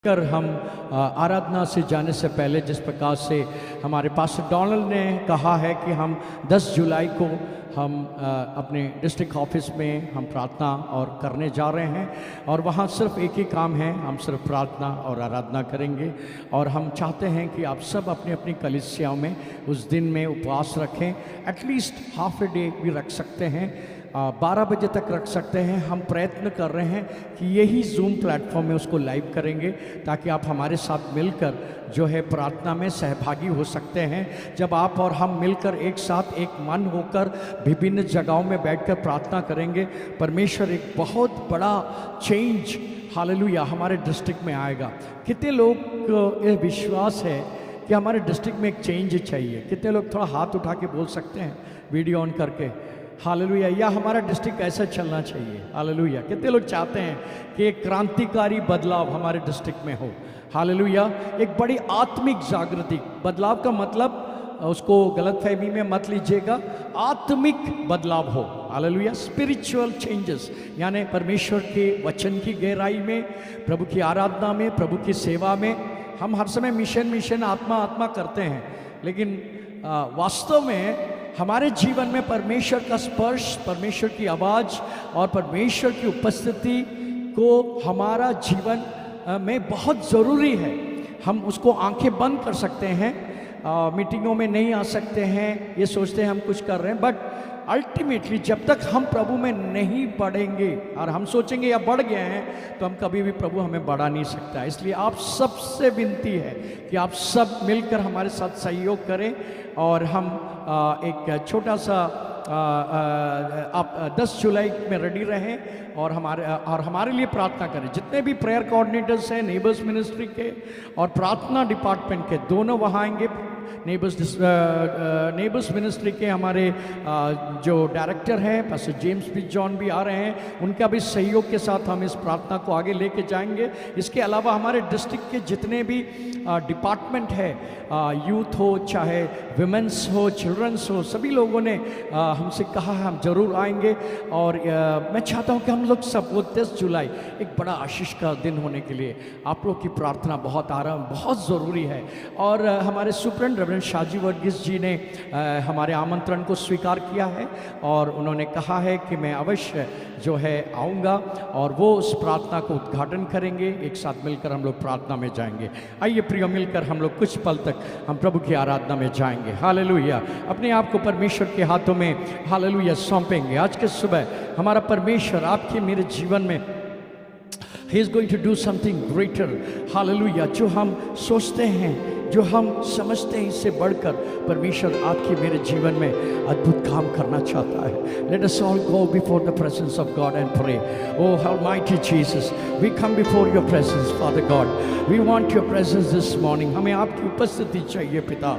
कर हम आराधना से जाने से पहले जिस प्रकार से हमारे पास डोनाल्ड ने कहा है कि हम 10 जुलाई को हम अपने डिस्ट्रिक्ट ऑफिस में हम प्रार्थना और करने जा रहे हैं और वहाँ सिर्फ एक ही काम है, हम सिर्फ प्रार्थना और आराधना करेंगे। और हम चाहते हैं कि आप सब अपनी अपनी कलीसियाओं में उस दिन में उपवास रखें, एटलीस्ट हाफ ए डे भी रख सकते हैं, 12 बजे तक रख सकते हैं। हम प्रयत्न कर रहे हैं कि यही जूम प्लेटफॉर्म में उसको लाइव करेंगे ताकि आप हमारे साथ मिलकर जो है प्रार्थना में सहभागी हो सकते हैं। जब आप और हम मिलकर एक साथ एक मन होकर विभिन्न जगहों में बैठकर प्रार्थना करेंगे, परमेश्वर एक बहुत बड़ा चेंज हालेलुया हमारे डिस्ट्रिक्ट में आएगा। कितने लोग को ये विश्वास है कि हमारे डिस्ट्रिक्ट में एक चेंज चाहिए? कितने लोग थोड़ा हाथ उठा के बोल सकते हैं वीडियो ऑन करके हालेलुया, या हमारा डिस्ट्रिक्ट ऐसा चलना चाहिए? हालेलुया। कितने लोग चाहते हैं कि एक क्रांतिकारी बदलाव हमारे डिस्ट्रिक्ट में हो? हालेलुया। एक बड़ी आत्मिक जागृति, बदलाव का मतलब उसको गलतफहमी में मत लीजिएगा, आत्मिक बदलाव हो। हालेलुया। स्पिरिचुअल चेंजेस, यानी परमेश्वर के वचन की गहराई में, प्रभु की आराधना में, प्रभु की सेवा में। हम हर समय मिशन आत्मा आत्मा करते हैं, लेकिन वास्तव में हमारे जीवन में परमेश्वर का स्पर्श, परमेश्वर की आवाज़ और परमेश्वर की उपस्थिति को हमारा जीवन में बहुत ज़रूरी है। हम उसको आंखें बंद कर सकते हैं, मीटिंगों में नहीं आ सकते हैं, ये सोचते हैं हम कुछ कर रहे हैं, बट अल्टीमेटली जब तक हम प्रभु में नहीं बढ़ेंगे और हम सोचेंगे या बढ़ गए हैं, तो हम कभी भी प्रभु हमें बढ़ा नहीं सकता। इसलिए आप सबसे विनती है कि आप सब मिलकर हमारे साथ सहयोग करें और हम एक छोटा सा आप 10 जुलाई में रेडी रहें और हमारे लिए प्रार्थना करें। जितने भी प्रेयर कोऑर्डिनेटर्स हैं नेबर्स मिनिस्ट्री के और प्रार्थना डिपार्टमेंट के, दोनों वहाँ आएंगे। नेबर्स मिनिस्ट्री के हमारे जो डायरेक्टर हैं पास्टर जेम्स बी जॉन भी आ रहे हैं, उनका भी सहयोग के साथ हम इस प्रार्थना को आगे लेके जाएंगे। इसके अलावा हमारे डिस्ट्रिक्ट के जितने भी डिपार्टमेंट है, यूथ हो चाहे विमेंस हो, चिल्ड्रंस हो, सभी लोगों ने हमसे कहा है हम जरूर आएंगे। और मैं चाहता हूं कि हम लोग सब वो 10 जुलाई एक बड़ा आशीष का दिन होने के लिए आप लोग की प्रार्थना बहुत ज़रूरी है। और हमारे सुप्रेंट रेवरेंड शाजी वर्गीस जी ने हमारे आमंत्रण को स्वीकार किया है और उन्होंने कहा है कि मैं अवश्य जो है आऊँगा और वो उस प्रार्थना को उद्घाटन करेंगे। एक साथ मिलकर हम लोग प्रार्थना में जाएंगे। आइए प्रियो, मिलकर हम लोग कुछ पल तक हम प्रभु की आराधना में जाएंगे। हालेलुया। अपने आप को परमेश्वर के हाथों में हालेलुया सौंपेंगे। आज के सुबह हमारा परमेश्वर आपके मेरे जीवन में He is going to do something greater, hallelujah. जो हम सोचते हैं, जो हम समझते हैं, इससे बढ़कर परमेश्वर आपके मेरे जीवन में अद्भुत काम करना चाहता है। Let us all go before the presence of God and pray. Oh Almighty Jesus, we come before your presence, Father God. We want your presence this morning. हमें आपकी उपस्थिति चाहिए पिता।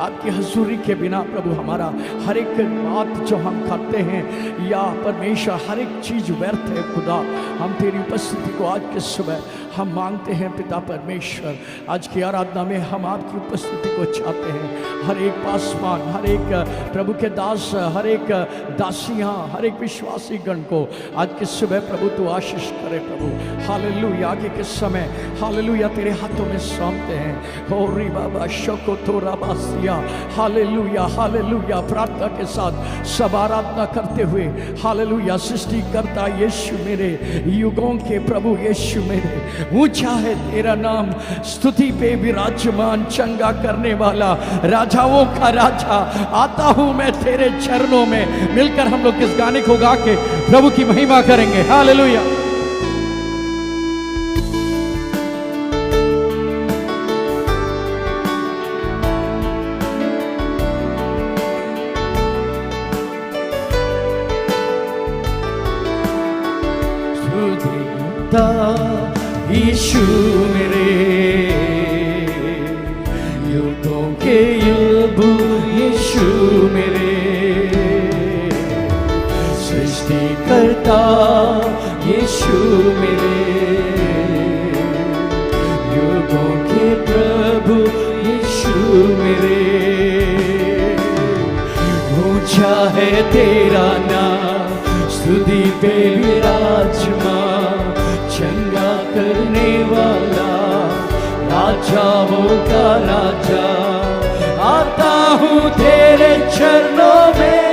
आपकी हजूरी के बिना प्रभु हमारा हर एक बात जो हम करते हैं या परमेश्वर हर एक चीज़ व्यर्थ है। खुदा, हम तेरी उपस्थिति को आज के सुबह हम मांगते हैं पिता परमेश्वर। आज की आराधना में हम आपकी उपस्थिति को चाहते हैं। हर एक पासवान, हर एक प्रभु के दास, हर एक दासियाँ, हर एक विश्वासी गण को आज के सुबह प्रभु तू आशीष करे प्रभु। हालेलुया। आगे के समय हालेलुया तेरे हाथों में सौंपते हैं। हो री बाबा शोको तोरा बासिया। Hallelujah hallelujah. प्रार्थना के साथ सब आराधना करते हुए हालेलुया। सृष्टिकर्ता यीशु मेरे, युगों के प्रभु यीशु मेरे, ऊंचा है तेरा नाम, स्तुति पे विराजमान, चंगा करने वाला, राजाओं का राजा। आता हूं मैं तेरे चरणों में। मिलकर हम लोग इस गाने को गा के प्रभु की महिमा करेंगे। हालेलुया। यीशु मेरे, युगों के युग यीशु मेरे, सृष्टिकर्ता यीशु मेरे, युगों के प्रभु यीशु मेरे। ऊंचा है तेरा नाम, स्तुति पे विराजमान, चंगा करने वाला, राजाओं का राजा, आता हूँ तेरे चरणों में।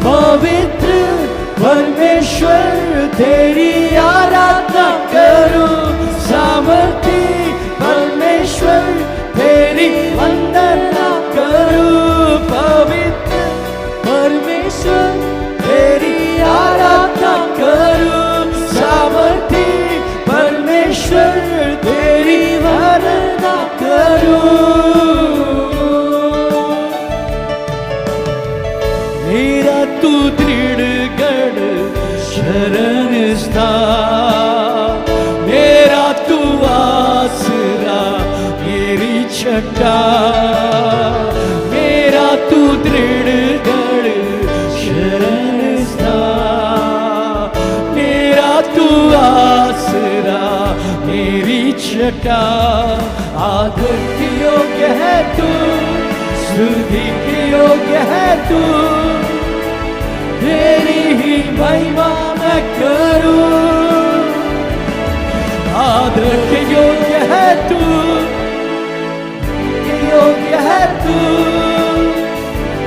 पवित्र परमेश्वर तेरी आराधना करूं, सामर्थी परमेश्वर तेरी वंदना करूं। पवित्र परमेश्वर तेरी आराधना करूं, सामर्थी परमेश्वर तेरी वंदना करूं। मेरा तू दृढ़ गढ़ शरण स्थान, मेरा तू आसरा मेरी चट्टान। मेरा तू दृढ़ गढ़ शरण स्थान, मेरा तू आसरा मेरी चट्टान। आदर के योग्य है तू, स्तुति के योग्य है तू, तेरी ही महिमा मैं करूं। आदर के योग्य है तू, के योग्य है तू,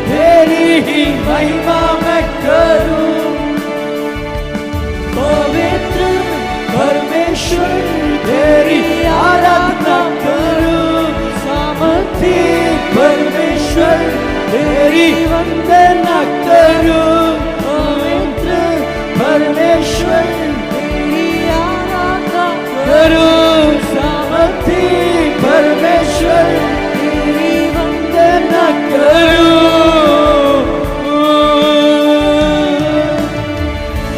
तेरी ही महिमा मैं करूं। पवित्र परमेश्वर तेरी आराधना करूं, सामर्थी परमेश्वर तेरी वंदना करूं। पवित्र परमेश्वर तेरी आराधना करूं, सामर्थी परमेश्वर तेरी वंदना करूं।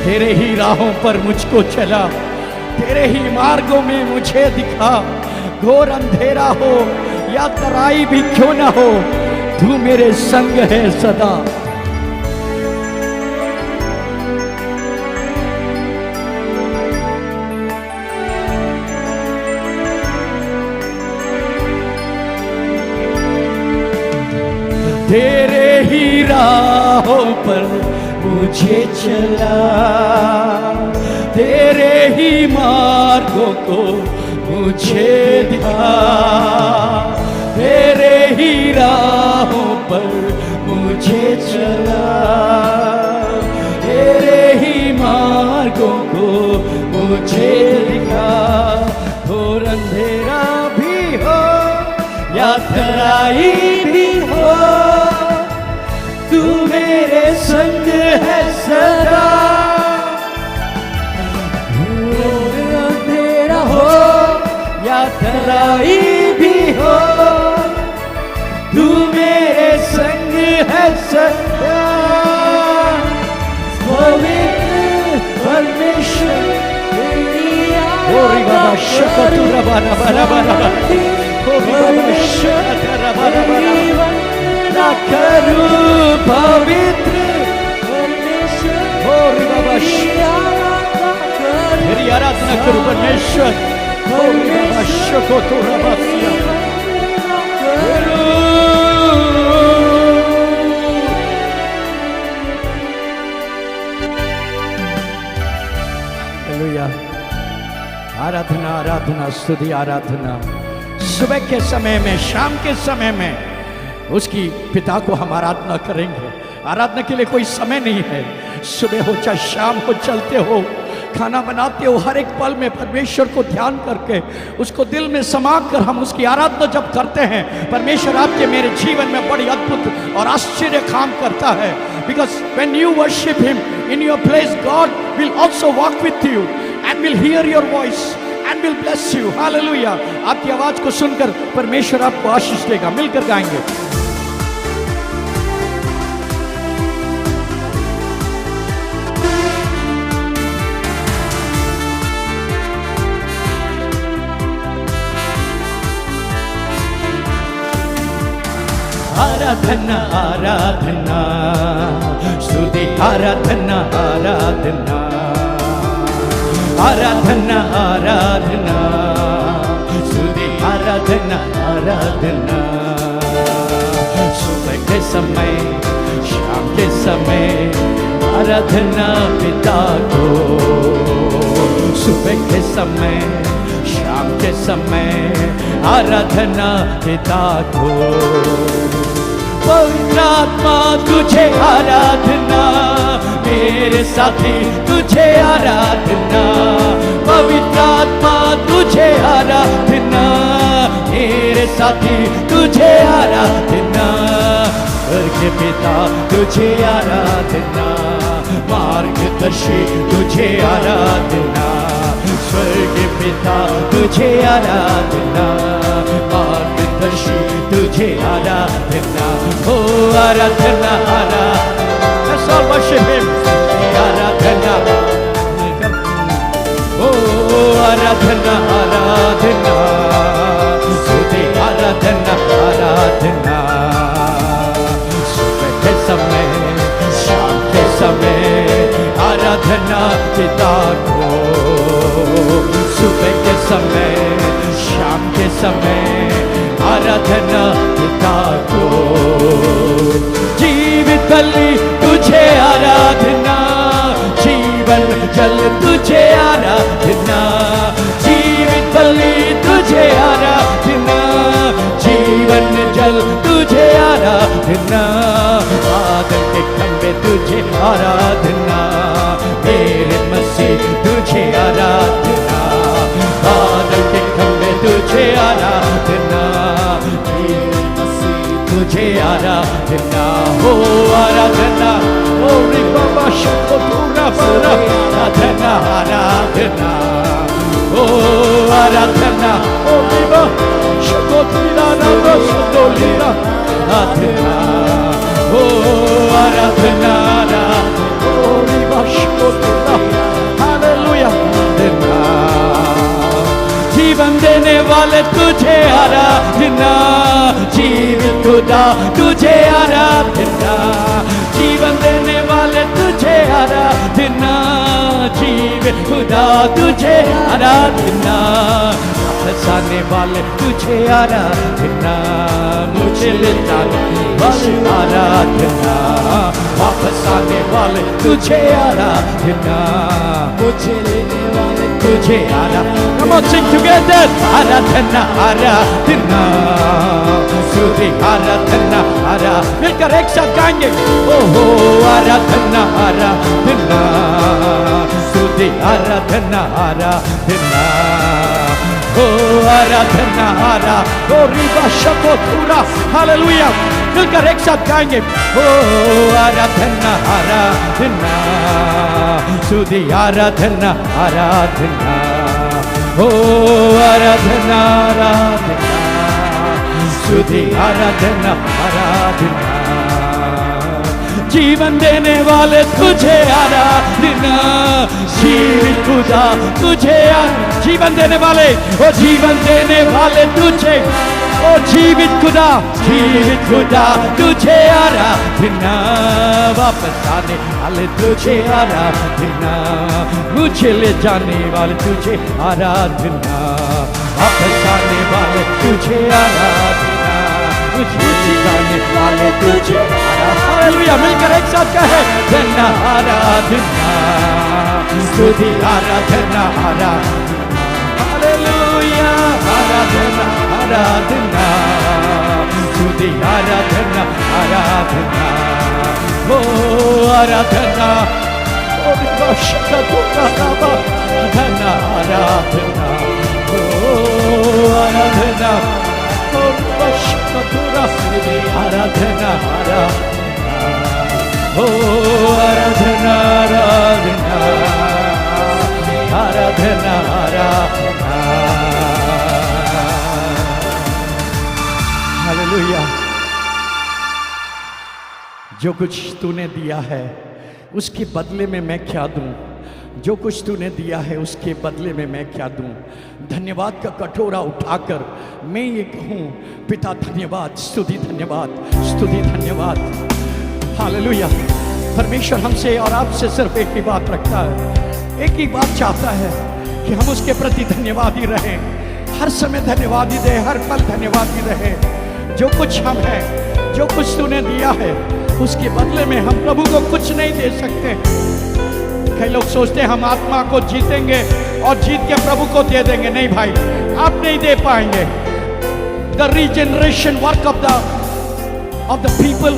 तेरे ही राहों पर मुझको चला, तेरे ही मार्गों में मुझे दिखा। घोर अंधेरा हो या तराई भी क्यों ना हो, तू मेरे संग है सदा। तेरे ही राहों पर मुझे चला, तेरे ही मार्गों को मुझे दिखा। तेरे ही राहों पर मुझे चला, तेरे ही मार्गों को मुझे दिखा। घोर अंधेरा भी हो या तराई भी हो, तू मेरे संग है सदा। घोर अंधेरा हो या तराई भी हो, तू मेरे संग है सदा। पवित्र परमेश्वर तेरी आराधना करूं, सामर्थी परमेश्वर तेरी वंदना करूं। पवित्र परमेश्वर तेरी आराधना करूं, तेरी आराधना करूं परमेश्वर। परमेश्वर को तो रबासिया हालेलुया। आराधना आराधना स्तुति आराधना। सुबह के समय में, शाम के समय में उसकी पिता को हम आराधना करेंगे। आराधना के लिए कोई समय नहीं है। सुबह हो चाहे शाम हो, चलते हो, खाना बनाते हो, हर एक पल में परमेश्वर को ध्यान करके उसको दिल में समा कर हम उसकी आराधना जब करते हैं, परमेश्वर आपके मेरे जीवन में बड़ी अद्भुत और आश्चर्य काम करता है। Because when you worship him in your place, God will also walk with you and will hear your voice and will bless you. Hallelujah. आपकी आवाज को सुनकर परमेश्वर आपको आशीष देगा। मिलकर गाएंगे। आराधना आराधना स्तुति आराधना आराधना आराधना आराधना स्तुति आराधना आराधना। सुबह के समय शाम के समय आराधना पिता को, सुबह के समय शाम के के समय आराधना पिता को। पवित्र आत्मा तुझे आराधना, मेरे साथी तुझे आराधना। पवित्र आत्मा तुझे आराधना, मेरे साथी तुझे आराधना। स्वर्ग पिता तुझे आराधना, मार्गदर्शी तुझे आराधना। स्वर्ग पिता तुझे आराधना, मार्गदर्शी तुझे आराधना। ओ आराधना आराधना, आराधना। ओ आराधना आराधना, तुझे आराधना आराधना। सुबह के समय शाम के समय आराधना पिता को। सुबह के समय शाम के समय आराधना पिता को। जीवित बलि तुझे आराधना, जीवन जल तुझे आराधना। जीवित बलि तुझे आराधना, जीवन जल तुझे आराधना। बादल के खंभे तुझे आराधना, मेरे मसीह तुझे आराधना। बादल के खंभे तुझे आराधना, मेरे मसीह तुझे आराधना। हो आराधना, ओ रे बाबा शको पूरा पूरा आराधना आराधना। ओ आराधना, ओ बाबा शको पूरा नाम शको लीला आराधना। ओ आराधना आराधना, ओ रे बाबा शको पूरा हालेलुया आराधना। जीवन देने वाले तुझे आराधना, जीवित खुदा तुझे आराधना। जीवन देने वाले तुझे आराधना, जीवित खुदा तुझे आराधना। फंसाने वाले तुझे आराधना, मुझे ले जाने वाले आराधना। वापस आने वाले तुझे आराधना, मुझे लेने वाले तुझे आराधना। Come on, sing together. आराधना आराधना, स्तुति आराधना आराधना। मिलकर एक साथ गाएंगे। ओहो आराधना आराधना, स्तुति आराधना आराधना। ओ आराधना आराधना, ओ रिबा शको पूरा हालेलुया। मिलकर एक साथ गाएंगे। ओ आराधना आराधना, स्तुति आराधना आराधना। ओ आराधना आराधना, स्तुति आराधना आराधना। जीवन देने वाले तुझे आराधना, जीवित खुदा तुझे जीवन देने वाले, ओ जीवन देने वाले तुझे, ओ जीवित खुदा तुझे आराधना। वापस आने वाले तुझे आराधना, मुझे ले जाने वाले तुझे आराधना। वापस आने वाले तुझे आराधना, मुझे ले जाने वाले तुझे आराधना। हालेलुया, मिलकर एक साथ कहे धन्य आराधना, स्तुति आराधना आराधना। हालेलुया, आराधना आराधना, स्तुति आराधना आराधना। ओ आराधना, ओ विश्व का आराधना आराधना। ओ आराधना, ओ विश्व का आराधना आराधना। ओ आराधना आराधना, आराधना आराधना। हालेलुया। जो कुछ तूने दिया है उसके बदले में मैं क्या दूं? जो कुछ तूने दिया है उसके बदले में मैं क्या दूं? धन्यवाद का कटोरा उठाकर मैं ये कहूं, पिता धन्यवाद, स्तुति धन्यवाद, स्तुति धन्यवाद। हालेलुया। परमेश्वर हमसे और आपसे सिर्फ एक ही बात रखता है, एक ही बात चाहता है कि हम उसके प्रति धन्यवादी रहें। हर समय धन्यवादी दे, हर पल धन्यवादी रहे। जो कुछ हम हैं, जो कुछ तूने दिया है उसके बदले में हम प्रभु को कुछ नहीं दे सकते। कई लोग सोचते हैं हम आत्मा को जीतेंगे और जीत के प्रभु को दे देंगे। नहीं भाई, आप नहीं दे पाएंगे। The regeneration work of the people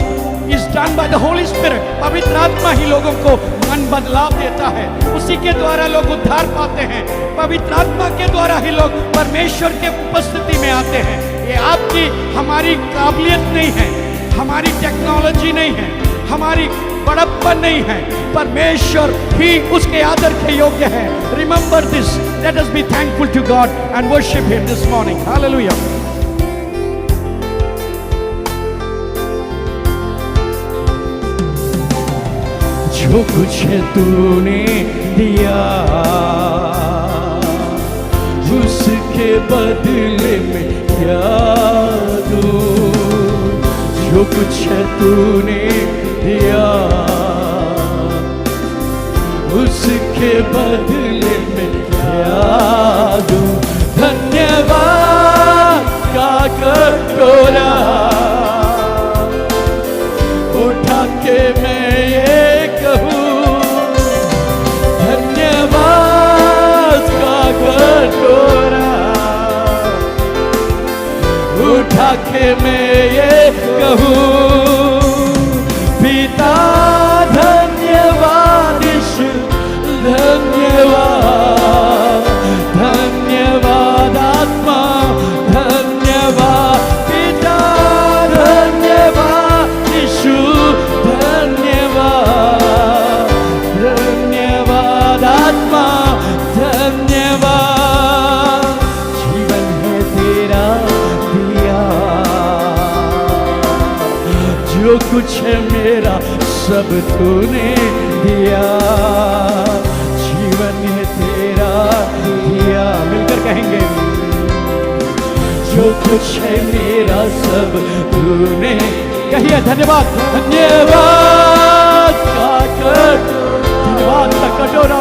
is done by the Holi spirit. पवित्र आत्मा ही लोगों को मन बदलाव देता है, उसी के द्वारा लोग उद्धार पाते हैं। पवित्र आत्मा के द्वारा ही लोग परमेश्वर के उपस्थिति में आते हैं। ये आपकी हमारी काबिलियत नहीं है, हमारी टेक्नोलॉजी नहीं है, हमारी बड़प्पन नहीं है, परमेश्वर ही उसके आदर के योग्य है। Remember this, let us be thankful to God and worship him this morning. Hallelujah. जो कुछ तूने दिया उसके बदले में क्या दूं? जो कुछ तूने दिया उसके बदले में क्या दूं? धन्यवाद का कटोरा उठा के मैं ये कहूं, धन्यवाद का कटोरा उठा के मैं ये कहूं, पिता धन्यवाद, यीशु धन्यवाद, धन्यवाद आत्मा धन्यवाद, पिता धन्यवाद, यीशु धन्यवाद, धन्यवाद आत्मा धन्यवाद। जीवन है तेरा दिया, जो कुछ है मेरा सब तूने दिया। जीवन है तेरा दिया, मिलकर कहेंगे, जो कुछ है मेरा सब तूने। कहिए धन्यवाद, धन्यवाद का धन्यवाद का कटोरा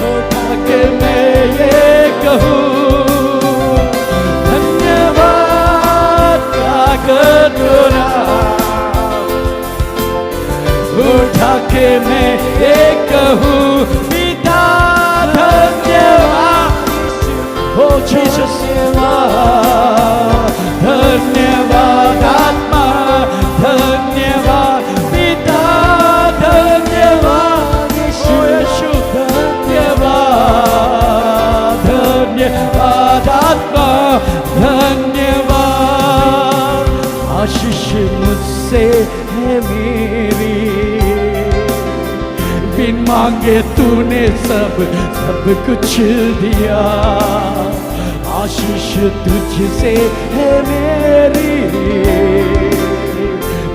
उठा के मैं ये कहूं, धन्यवाद का कटोरा उठा के मैं ये कहूं, पिता धन्यवाद, हो जीसस धन्यवाद आत्मा धन्यवाद, पिता धन्यवाद, यीशु यीशु धन्यवाद, धन्यवाद आत्मा धन्यवाद। आशीष मुझसे है मेरी, बिन मांगे तूने सब कुछ दिया। आशीष तुझसे है मेरी,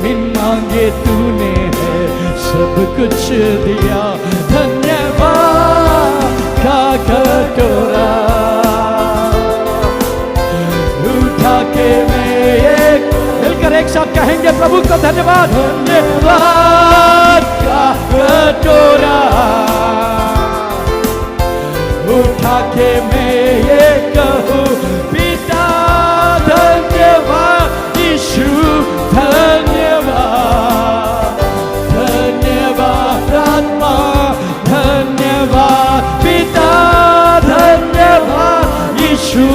बिन मांगे तूने है सब कुछ दिया। धन्यवाद का कटोरा उठा के मैं एक, मिलकर एक साथ कहेंगे प्रभु को धन्यवाद। धन्यवाद का कटोरा उठा के मैं ये कहूं, पिता धन्यवाद, यीशु धन्यवाद, धन्यवाद आत्मा धन्यवाद, पिता धन्यवाद, यीशु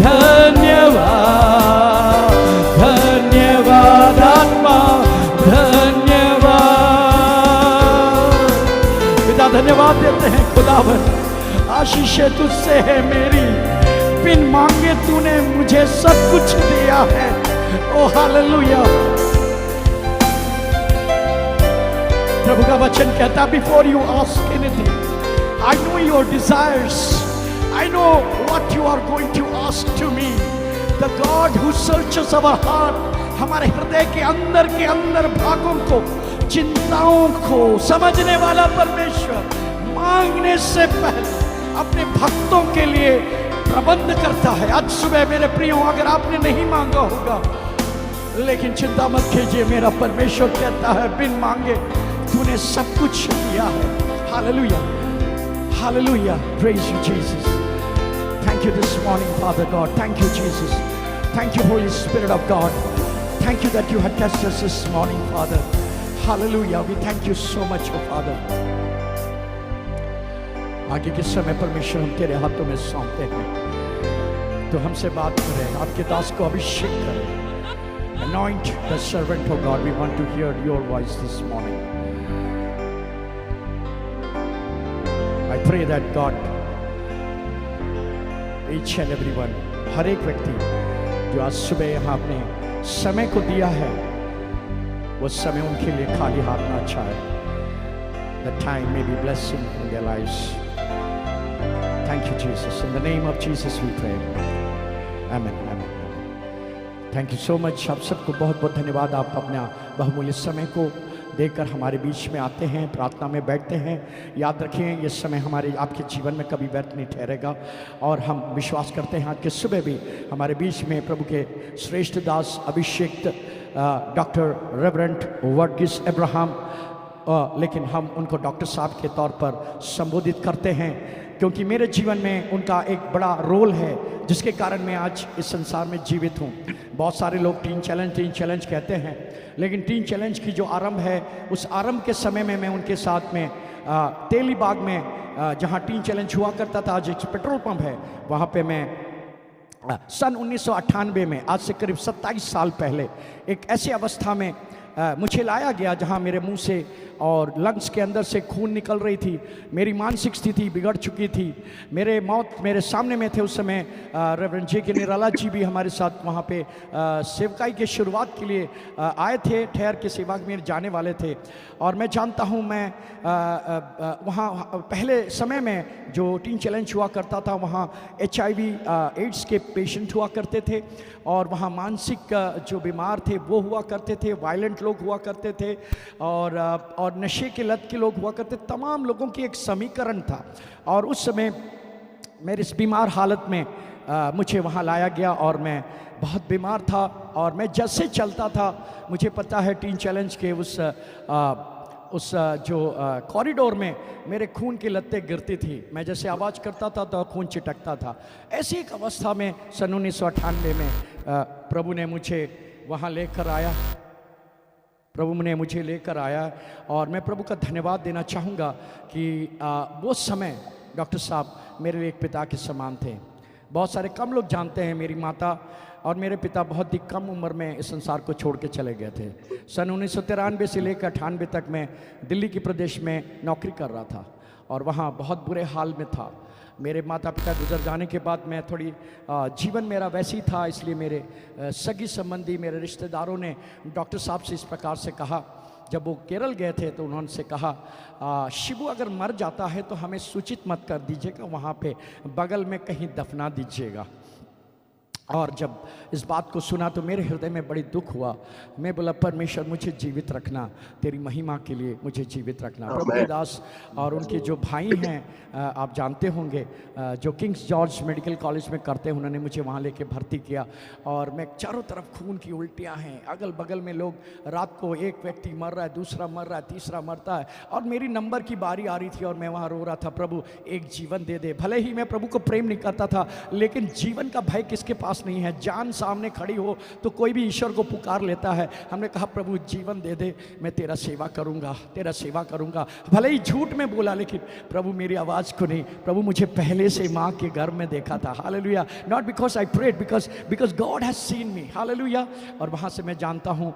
धन्यवाद, धन्यवाद आत्मा धन्यवाद। पिता धन्यवाद देते हैं खुदावन, आशीष तुझसे है मेरी, बिन मांगे तूने मुझे सब कुछ दिया है। ओ हालेलुया। प्रभु का वचन कहता, before you ask anything I know your desires, I know what you are going to ask to me. The God who searches our heart, हमारे हृदय के अंदर भागों को, चिंताओं को समझने वाला परमेश्वर मांगने से पहले अपने भक्तों के लिए प्रबंध करता है। आज सुबह मेरे प्रियो, अगर आपने नहीं मांगा होगा, लेकिन चिंता मत कीजिए, मेरा परमेश्वर कहता है बिन मांगे तूने सब कुछ दिया है। Hallelujah, hallelujah, praise you Jesus. Thank you this morning Father God, thank you Jesus, thank you Holy Spirit of God, thank you that you have tested us this morning Father. Hallelujah, we thank you so much O Father. आगे के समय परमेश्वर हम तेरे हाथों में सौंपते हैं, तो हमसे बात करें, आपके दास को अभिषेक करें। Anoint the servant of God. We want to hear your voice this morning. I pray that God, each and everyone, हर एक व्यक्ति जो आज सुबह यहाँ अपने समय को दिया है, वो समय उनके लिए खाली हाथ ना जाए। The time may be blessing in their lives. Thank you, Jesus. In the name of Jesus we pray. Amen. Amen. Thank you so much. आप सबको बहुत बहुत धन्यवाद। आप अपना बहुमूल्य समय को देकर हमारे बीच में आते हैं, प्रार्थना में बैठते हैं। याद रखें, ये समय हमारे आपके जीवन में कभी व्यर्थ नहीं ठहरेगा, और हम विश्वास करते हैं आज के सुबह भी हमारे बीच में प्रभु के श्रेष्ठ दास अभिषेक डॉक्टर रेवरेंड वर्गीस अब्राहम, लेकिन हम उनको डॉक्टर साहब के तौर पर संबोधित करते हैं, क्योंकि मेरे जीवन में उनका एक बड़ा रोल है, जिसके कारण मैं आज इस संसार में जीवित हूँ। बहुत सारे लोग टीन चैलेंज कहते हैं, लेकिन टीन चैलेंज की जो आरंभ है, उस आरंभ के समय में मैं उनके साथ में तेलीबाग में जहाँ टीन चैलेंज हुआ करता था, आज एक पेट्रोल पंप है, वहाँ पे मैं सन 1998 में, आज से करीब 27 साल पहले, एक ऐसी अवस्था में मुझे लाया गया जहाँ मेरे मुंह से और लंग्स के अंदर से खून निकल रही थी। मेरी मानसिक स्थिति बिगड़ चुकी थी। मेरे मौत मेरे सामने में थे उस समय। रेवरेंड जे के निराला जी भी हमारे साथ वहाँ पे सेवकाई के शुरुआत के लिए आए थे, ठहर के सेवा में जाने वाले थे। और मैं जानता हूँ, मैं वहाँ पहले समय में जो टीन चैलेंज हुआ करता था, वहाँ HIV एड्स के पेशेंट हुआ करते थे, और वहाँ मानसिक जो बीमार थे वो हुआ करते थे, वायलेंट लोग हुआ करते थे, और नशे के लत के लोग हुआ करते। तमाम लोगों की एक समीकरण था। और उस समय मेरे इस बीमार हालत में मुझे वहाँ लाया गया, और मैं बहुत बीमार था, और मैं जैसे चलता था, मुझे पता है टीन चैलेंज के उस जो कॉरिडोर में मेरे खून की लत्तें गिरती थी। मैं जैसे आवाज़ करता था तो खून चिटकता था। ऐसी एक अवस्था में सन 1998 में प्रभु ने मुझे वहाँ लेकर आया। और मैं प्रभु का धन्यवाद देना चाहूँगा कि वो समय डॉक्टर साहब मेरे लिए एक पिता के समान थे। बहुत सारे कम लोग जानते हैं, मेरी माता और मेरे पिता बहुत ही कम उम्र में इस संसार को छोड़ के चले गए थे। सन 1993 से लेकर 98 तक मैं दिल्ली के प्रदेश में नौकरी कर रहा था, और वहाँ बहुत बुरे हाल में था। मेरे माता पिता गुजर जाने के बाद मैं थोड़ी जीवन मेरा वैसे ही था, इसलिए मेरे सगी संबंधी, मेरे रिश्तेदारों ने डॉक्टर साहब से इस प्रकार से कहा, जब वो केरल गए थे तो उन्होंने से कहा, शिबू अगर मर जाता है तो हमें सूचित मत कर दीजिएगा, वहाँ पे बगल में कहीं दफना दीजिएगा। और जब इस बात को सुना तो मेरे हृदय में बड़ी दुख हुआ। मैं बोला, परमेश्वर मुझे जीवित रखना, तेरी महिमा के लिए मुझे जीवित रखना। प्रभु के दास और उनके जो भाई हैं, आप जानते होंगे, जो किंग्स जॉर्ज मेडिकल कॉलेज में करते हैं, उन्होंने मुझे वहाँ लेके भर्ती किया। और मैं चारों तरफ खून की उल्टियाँ हैं, अगल बगल में लोग, रात को एक व्यक्ति मर रहा है, दूसरा मर रहा है, तीसरा मरता है, और मेरी नंबर की बारी आ रही थी, और मैं वहाँ रो रहा था, प्रभु एक जीवन दे दे। भले ही मैं प्रभु को प्रेम नहीं करता था, लेकिन जीवन का भय किसके पास नहीं है। जान सामने खड़ी हो तो कोई भी ईश्वर को पुकार लेता है। हमने कहा, प्रभु जीवन दे दे, मैं तेरा सेवा करूंगा। भले ही झूठ में बोला, लेकिन प्रभु मेरी आवाज को नहीं, प्रभु मुझे पहले से माँ के गर्भ में देखा था। Hallelujah. Not because I prayed, because God has seen me. Hallelujah. और वहाँ से मैं जानता हूँ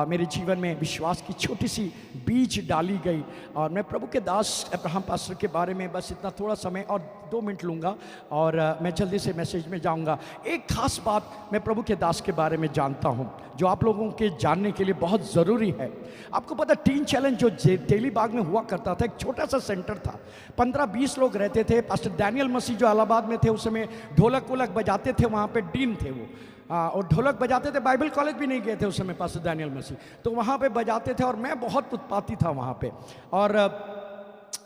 मेरे जीवन में विश्वास की छोटी सी बीज डाली गई। और मैं प्रभु के दास अब्राहम पास्टर के बारे में बस इतना थोड़ा समय और 2 मिनट लूँगा, और मैं जल्दी से मैसेज में जाऊँगा। एक खास बात मैं प्रभु के दास के बारे में जानता हूं, जो आप लोगों के जानने के लिए बहुत ज़रूरी है। आपको पता, टीन चैलेंज जो तेलीबाग में हुआ करता था, एक छोटा सा सेंटर था, 15-20 लोग रहते थे। पास्टर डैनियल मसीह जो इलाहाबाद में थे, उस समय ढोलक वोलक बजाते थे, वहाँ पे डीन थे वो, और ढोलक बजाते थे। बाइबल कॉलेज भी नहीं गए थे उस समय पास्टर डैनियल मसीह, तो वहाँ पे बजाते थे, और मैं बहुत उत्पाती था वहाँ पे। और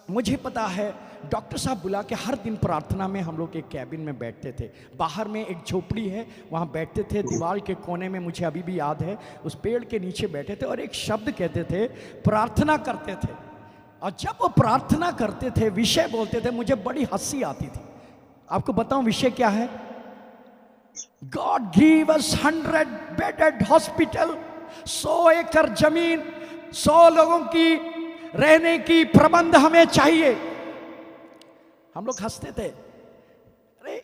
मुझे पता है, डॉक्टर साहब बुला के हर दिन प्रार्थना में हम लोग एक कैबिन में बैठते थे। बाहर में एक झोपड़ी है, वहाँ बैठते थे, दीवार के कोने में, मुझे अभी भी याद है, उस पेड़ के नीचे बैठे थे, और एक शब्द कहते थे, प्रार्थना करते थे। और जब वो प्रार्थना करते थे, विषय बोलते थे, मुझे बड़ी हंसी आती थी। आपको बताऊं विषय क्या है? God give us 100 bedded hospital, 100 एकड़ जमीन, 100 लोगों की रहने की प्रबंध हमें चाहिए। हम लोग हंसते थे, अरे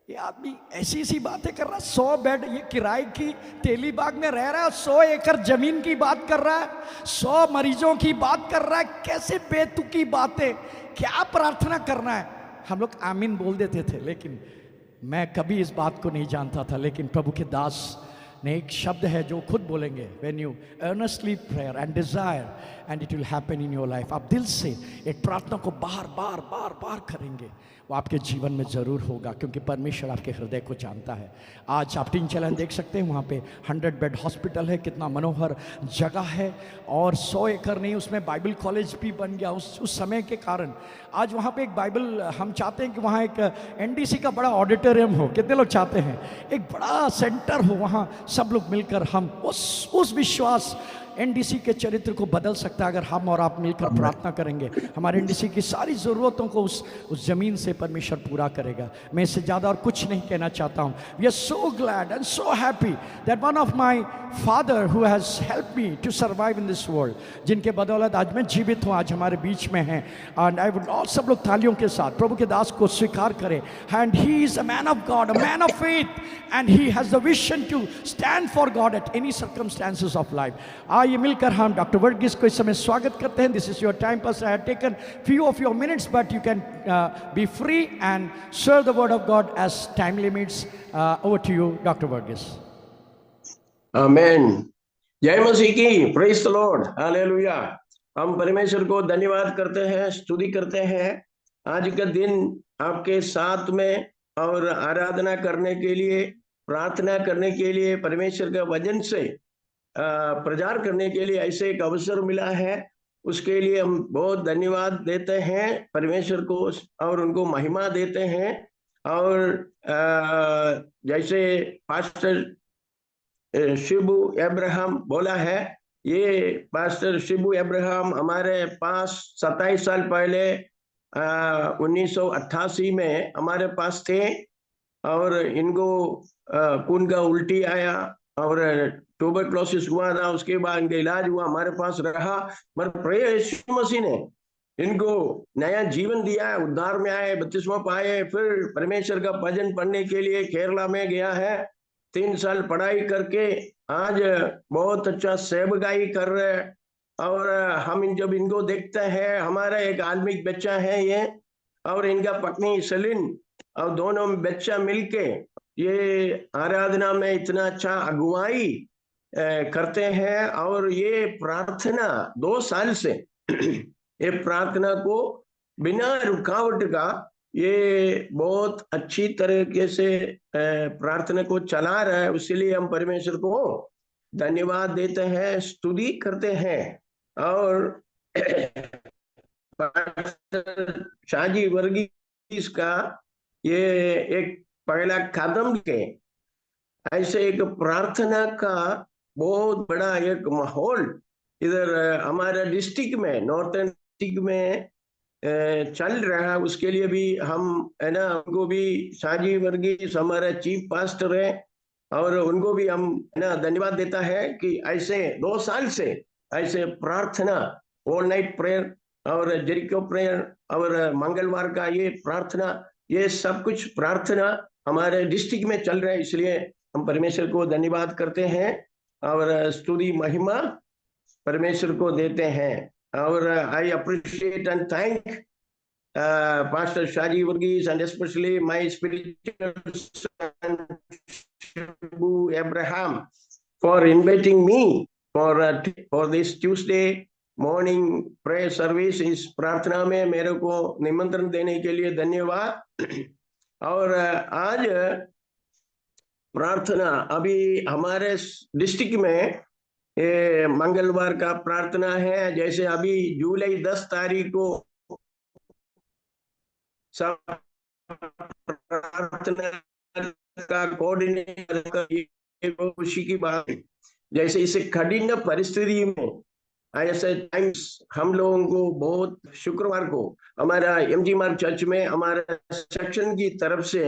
ये आदमी ऐसी ऐसी बातें कर रहा है, 100 बेड ये किराए की तेलीबाग में रह रहा है, 100 एकड़ जमीन की बात कर रहा है, 100 मरीजों की बात कर रहा है, कैसे बेतुकी बातें, क्या प्रार्थना करना है। हम लोग आमीन बोल देते थे, लेकिन मैं कभी इस बात को नहीं जानता था। लेकिन प्रभु के दास ने एक शब्द है जो खुद बोलेंगे, when you earnestly prayer and desire and it will happen in your life. आप दिल से एक प्रार्थना को बार बार बार बार करेंगे, वो आपके जीवन में ज़रूर होगा, क्योंकि परमेश्वर आपके हृदय को जानता है। आज आप टीन चैनल देख सकते हैं, वहाँ पे 100 बेड हॉस्पिटल है, कितना मनोहर जगह है, और 100 एकड़ नहीं, उसमें बाइबल कॉलेज भी बन गया उस समय के कारण। आज वहाँ पे एक बाइबल, हम चाहते हैं कि वहाँ एक एनडीसी का बड़ा ऑडिटोरियम हो। कितने लोग चाहते हैं एक बड़ा सेंटर हो, वहाँ सब लोग मिलकर हम उस विश्वास, एनडीसी के चरित्र को बदल सकता है अगर हम और आप मिलकर प्रार्थना करेंगे। हमारे एनडीसी की सारी ज़रूरतों को उस ज़मीन से परमेश्वर पूरा करेगा। मैं इससे ज़्यादा और कुछ नहीं कहना चाहता हूँ। We are so glad and so happy that one of my father who has help me to survive in this world, जिनके बदौलत आज मैं जीवित हूँ, आज हमारे बीच में हैं। एंड आई वुड ऑल सब लोग तालियों के साथ प्रभु के दास को स्वीकार करें। And he is a man of God, a man of faith, and he has the vision to stand for God at any circumstances of life. आइए मिलकर हम डॉक्टर वर्गीस को इस समय स्वागत करते हैं। This is your time pass. I have taken few of your minutes, but you can be free and share the word of God as time limits. Over to you, Dr. Verghese. आमेन। जय मसीह की। Praise the Lord, hallelujah. हम परमेश्वर को धन्यवाद करते हैं, स्तुति करते हैं आज का दिन आपके साथ में, और आराधना करने के लिए, प्रार्थना करने के लिए, परमेश्वर का वचन से प्रचार करने के लिए ऐसे एक अवसर मिला है। उसके लिए हम बहुत धन्यवाद देते हैं परमेश्वर को, और उनको महिमा देते हैं। और जैसे पास्टर शिबू अब्राहम बोला है, ये पास्टर शिबू अब्राहम हमारे पास 27 साल पहले 1988 में हमारे पास थे, और इनको खून का उल्टी आया और ट्यूबरक्लोसिस हुआ था। उसके बाद इनका इलाज हुआ, हमारे पास रहा, पर प्रभु यीशु मसीह ने इनको नया जीवन दिया है, उद्धार में आए, बपतिस्मा पाए। फिर परमेश्वर का भजन पढ़ने के लिए केरला में गया है, 3 साल पढ़ाई करके आज बहुत अच्छा सेवकाई कर रहे हैं। और हम जब इनको देखते हैं, हमारा एक आदमिक बच्चा है ये, और इनका पत्नी सलीन, और दोनों बच्चा मिलके ये आराधना में इतना अच्छा अगुवाई करते हैं। और ये प्रार्थना 2 साल से ये प्रार्थना को बिना रुकावट का ये बहुत अच्छी तरीके से प्रार्थना को चला रहा है। इसलिए हम परमेश्वर को धन्यवाद देते हैं, स्तुति करते हैं। और शाहजी वर्गीस का ये एक पहला कदम के ऐसे एक प्रार्थना का बहुत बड़ा एक माहौल इधर हमारे डिस्ट्रिक्ट में, नॉर्थर्न डिस्ट्रिक्ट में चल रहा है। उसके लिए भी हम है ना, उनको भी शाहजी वर्गीस हमारा चीफ पास्टर है, और उनको भी हम है ना धन्यवाद देता है कि ऐसे 2 साल से ऐसे प्रार्थना, ऑल नाइट प्रेयर और जेरिको प्रेयर और मंगलवार का ये प्रार्थना, ये सब कुछ प्रार्थना हमारे डिस्ट्रिक्ट में चल रहा है। इसलिए हम परमेश्वर को धन्यवाद करते हैं और स्तुति महिमा परमेश्वर को देते हैं। और I appreciate and thank pastor Shaji Varghese and specially my spiritual son Shibu Abraham for inviting me for this Tuesday morning prayer service. इस प्रार्थना में मेरे को निमंत्रण देने के लिए धन्यवाद। और आज प्रार्थना अभी हमारे डिस्ट्रिक्ट में मंगलवार का प्रार्थना है। जैसे अभी जुलाई 10 तारीख को सब प्रार्थना का कोऑर्डिनेटर, खुशी की बात है। जैसे इस कठिन परिस्थिति में ऐसे टाइम्स हम लोगों को बहुत, शुक्रवार को हमारा एमजी मार्ग चर्च में हमारे सेक्शन की तरफ से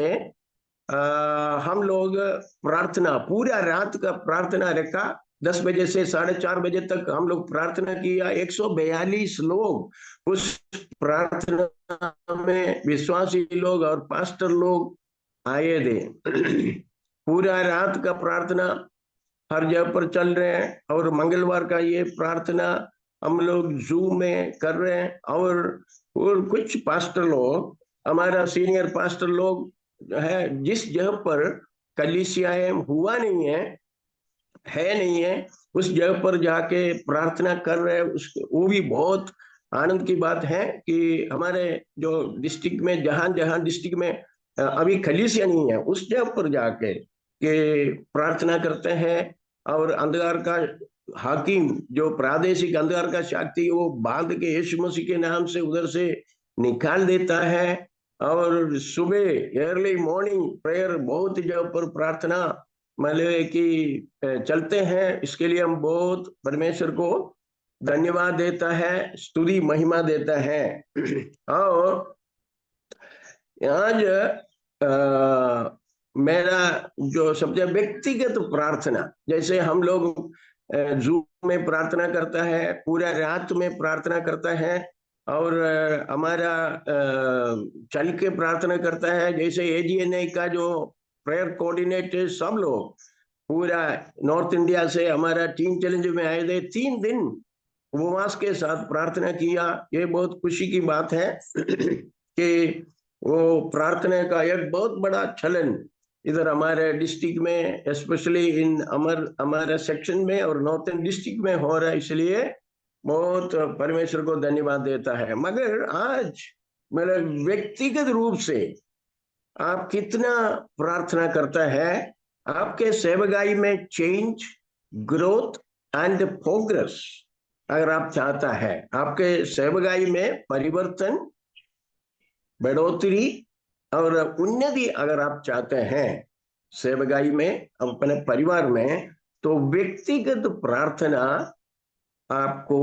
हम लोग प्रार्थना, पूरा रात का प्रार्थना रखा। 10 बजे से 4:30 बजे तक हम लोग प्रार्थना किया। 142 लोग उस प्रार्थना में, विश्वासी लोग और पास्टर लोग आए थे। पूरा रात का प्रार्थना हर जगह पर चल रहे हैं, और मंगलवार का ये प्रार्थना हम लोग जूम में कर रहे हैं। और कुछ पास्टर लोग, हमारा सीनियर पास्टर लोग है, जिस जगह पर कलीसियाएं हुआ नहीं है नहीं है, उस जगह पर जाके प्रार्थना कर रहे हैं। वो भी बहुत आनंद की बात है कि हमारे जो डिस्ट्रिक्ट में, जहां जहां डिस्ट्रिक्ट में अभी कलीसिया नहीं है, उस जगह पर जाके के प्रार्थना करते हैं। और अंधकार का हाकिम, जो प्रादेशिक अंधकार का शक्ति, वो बांध के यीशु मसीह के नाम से उधर से निकाल देता है। और सुबह अर्ली मॉर्निंग प्रेयर बहुत जगह पर प्रार्थना मतलब कि चलते हैं। इसके लिए हम बहुत परमेश्वर को धन्यवाद देता है, स्तुति महिमा देता है। और आज मेरा जो सबसे व्यक्तिगत प्रार्थना, जैसे हम लोग जूम में प्रार्थना करता है, पूरा रात में प्रार्थना करता है, और हमारा चल के प्रार्थना करता है। जैसे एजीएनआई का जो प्रेयर कोऑर्डिनेटर सब लोग पूरा नॉर्थ इंडिया से हमारा टीम चैलेंज में आए थे, 3 दिन उपवास के साथ प्रार्थना किया। ये बहुत खुशी की बात है कि वो प्रार्थना का एक बहुत बड़ा चलन इधर हमारे डिस्ट्रिक्ट में, स्पेशली इन हमारे सेक्शन में और नॉर्थन डिस्ट्रिक्ट में हो रहा है। इसलिए बहुत परमेश्वर को धन्यवाद देता है। मगर आज मेरे व्यक्तिगत रूप से आप कितना प्रार्थना करता है आपके सेवकाई में चेंज, ग्रोथ एंड प्रोग्रेस अगर आप चाहता है, आपके सेवकाई में परिवर्तन, बढ़ोतरी और उन्नति अगर आप चाहते हैं सेवकाई में, अपने परिवार में, तो व्यक्तिगत प्रार्थना आपको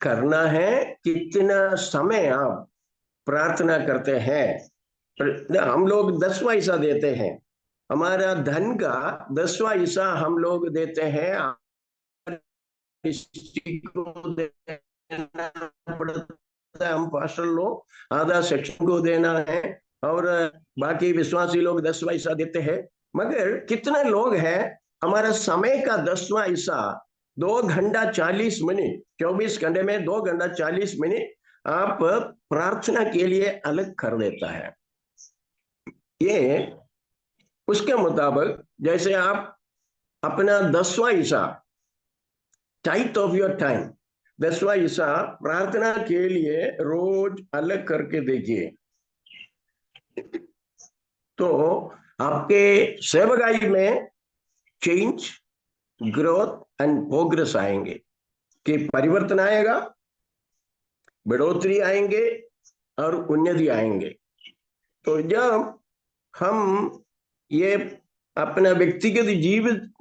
करना है। कितना समय आप प्रार्थना करते हैं। हम लोग 10वां हिस्सा देते हैं, हमारा धन का 10वां हिस्सा हम लोग देते हैं। हम पास्टर लोग आधा सेक्शन को देना है, और बाकी विश्वासी लोग 10वां हिस्सा देते हैं। मगर कितने लोग हैं हमारा समय का 10वां हिस्सा 2 घंटा 40 मिनट, 24 घंटे में 2 घंटा 40 मिनट आप प्रार्थना के लिए अलग कर देता है। ये उसके मुताबिक जैसे आप अपना 10वां हिस्सा, टाइट ऑफ योर टाइम, 10वां हिस्सा प्रार्थना के लिए रोज अलग करके देखिए, तो आपके सेवकाई में चेंज, ग्रोथ एंड प्रोग्रेस आएंगे, कि परिवर्तन आएगा, बढ़ोतरी आएंगे और उन्नति आएंगे। तो जब हम ये अपना व्यक्तिगत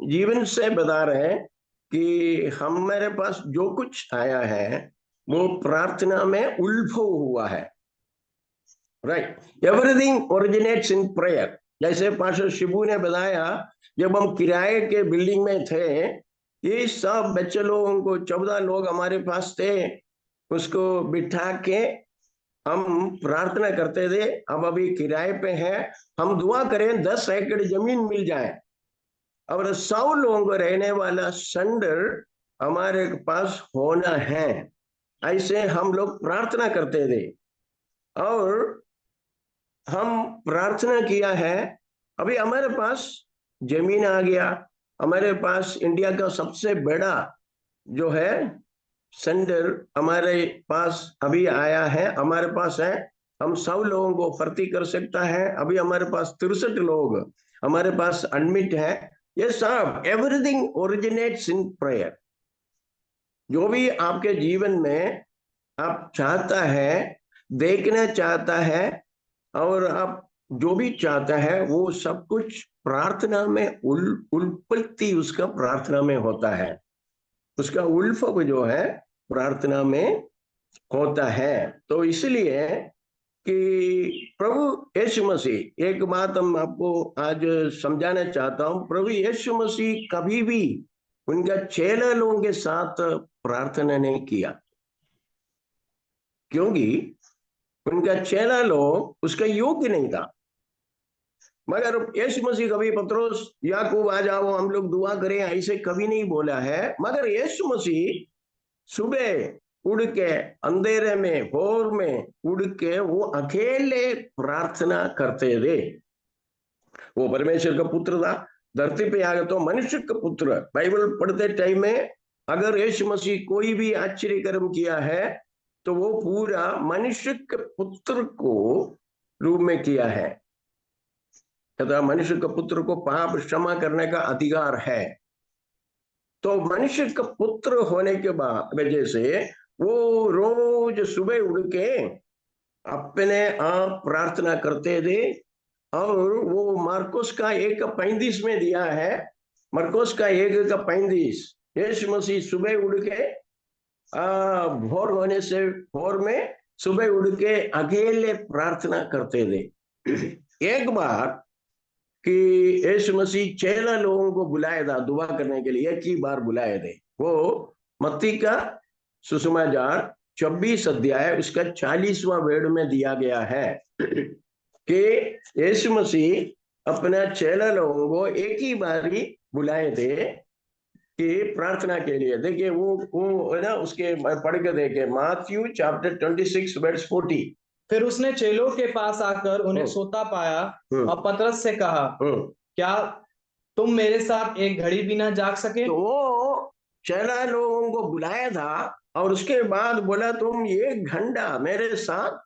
जीवन से बता रहे हैं कि हमारे पास जो कुछ आया है वो प्रार्थना में उल्फो हुआ है, right. Everything originates in prayer. जैसे पास्टर शिबू ने बताया, जब हम किराए के बिल्डिंग में थे, ये सब बच्चे लोगों को 14 लोग हमारे पास थे, उसको बिठा के हम प्रार्थना करते थे। अब अभी किराए पे हैं, हम दुआ करें 10 एकड़ जमीन मिल जाए और 100 लोगों को रहने वाला सेंटर हमारे पास होना है। ऐसे हम लोग प्रार्थना करते थे, और हम प्रार्थना किया है। अभी हमारे पास जमीन आ गया, हमारे पास इंडिया का सबसे बड़ा जो है सेंटर हमारे पास अभी आया है, हमारे पास है। हम 100 लोगों को भर्ती कर सकता है। अभी हमारे पास 63 लोग हमारे पास एडमिट है। ये सब एवरीथिंग ओरिजिनेट्स इन प्रेयर। जो भी आपके जीवन में आप चाहता है, देखना चाहता है, और आप जो भी चाहता है, वो सब कुछ प्रार्थना में उल्पत्ति उसका प्रार्थना में होता है। उसका उल्फब जो है प्रार्थना में होता है। तो इसलिए कि प्रभु यीशु मसीह, एक बात हम आपको आज समझाना चाहता हूं, प्रभु यीशु मसीह कभी भी उनका चेला लोगों के साथ प्रार्थना नहीं किया, क्योंकि उनका चेला लोग उसका योग्य नहीं था। मगर यीशु मसीह कभी पतरस याकूब आ जाओ हम लोग दुआ करें ऐसे कभी नहीं बोला है। मगर यीशु मसीह सुबह उड़ के अंधेरे में भोर में उड़ के वो अकेले प्रार्थना करते थे। वो परमेश्वर का पुत्र था, धरती पे आ गया तो मनुष्य का पुत्र। बाइबल पढ़ते टाइम में अगर यीशु मसीह कोई भी आश्चर्य कर्म किया है तो वो पूरा मनुष्य के पुत्र को रूप में किया है, तथा मनुष्य के पुत्र को पाप क्षमा करने का अधिकार है। तो मनुष्य का पुत्र होने के बाद वजह से वो रोज सुबह उड़ के अपने आप प्रार्थना करते थे। और वो मार्कोस का 1:35 में दिया है, मार्कोस का 1:35, यीशु मसीह सुबह उड़ के भोर होने से भोर में सुबह उड़ के अकेले प्रार्थना करते थे। एक बार कि यीशु मसीह चेला लोगों को बुलाया था दुआ करने के लिए, एक ही बार बुलाए थे। वो मत्ती का सुसमाचार 24 अध्याय उसका 40वां वर्ड में दिया गया है कि यीशु मसीह अपना चेला लोगों को एक ही बार ही बुलाए थे कि प्रार्थना के लिए। देखिए वो है ना, उसके पढ़ के देखे मैथ्यू चैप्टर 26 वर्स 40। फिर उसने चेलों के पास आकर उन्हें सोता पाया और पतरस से कहा, क्या तुम मेरे साथ एक घड़ी भी ना जाग सके? तो वो चेला लोगों को बुलाया था और उसके बाद बोला तुम 1 घंटा मेरे साथ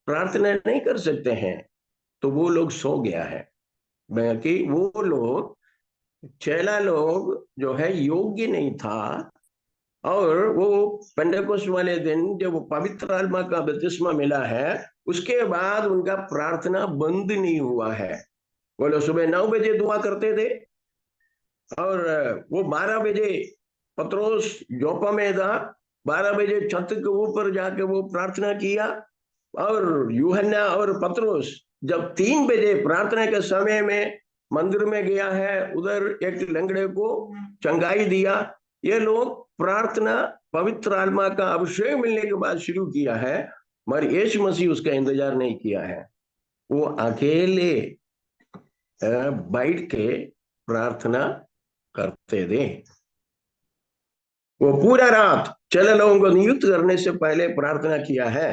प्रार्थना नहीं कर सकते हैं। तो वो लोग सो गया है, कि वो लोग चेला लोग जो है योग्य नहीं था। और वो पेंटेकोस्ट वाले दिन जब पवित्र आत्मा का बपतिस्मा मिला है उसके बाद उनका प्रार्थना बंद नहीं हुआ है। वो लोग सुबह 9 बजे दुआ करते थे और वो 12 बजे पतरस जोपा में था, 12 बजे छत के ऊपर जाके वो प्रार्थना किया। और यूहन्ना और पतरस जब 3 बजे प्रार्थना के समय में मंदिर में गया है, उधर एक लंगड़े को चंगाई दिया। ये लोग प्रार्थना पवित्र आत्मा का अभिषेक मिलने के बाद शुरू किया है, मगर यीशु मसीह उसका इंतजार नहीं किया है। वो अकेले बैठ के प्रार्थना करते थे। वो पूरा रात चेला लोगों को नियुक्त करने से पहले प्रार्थना किया है।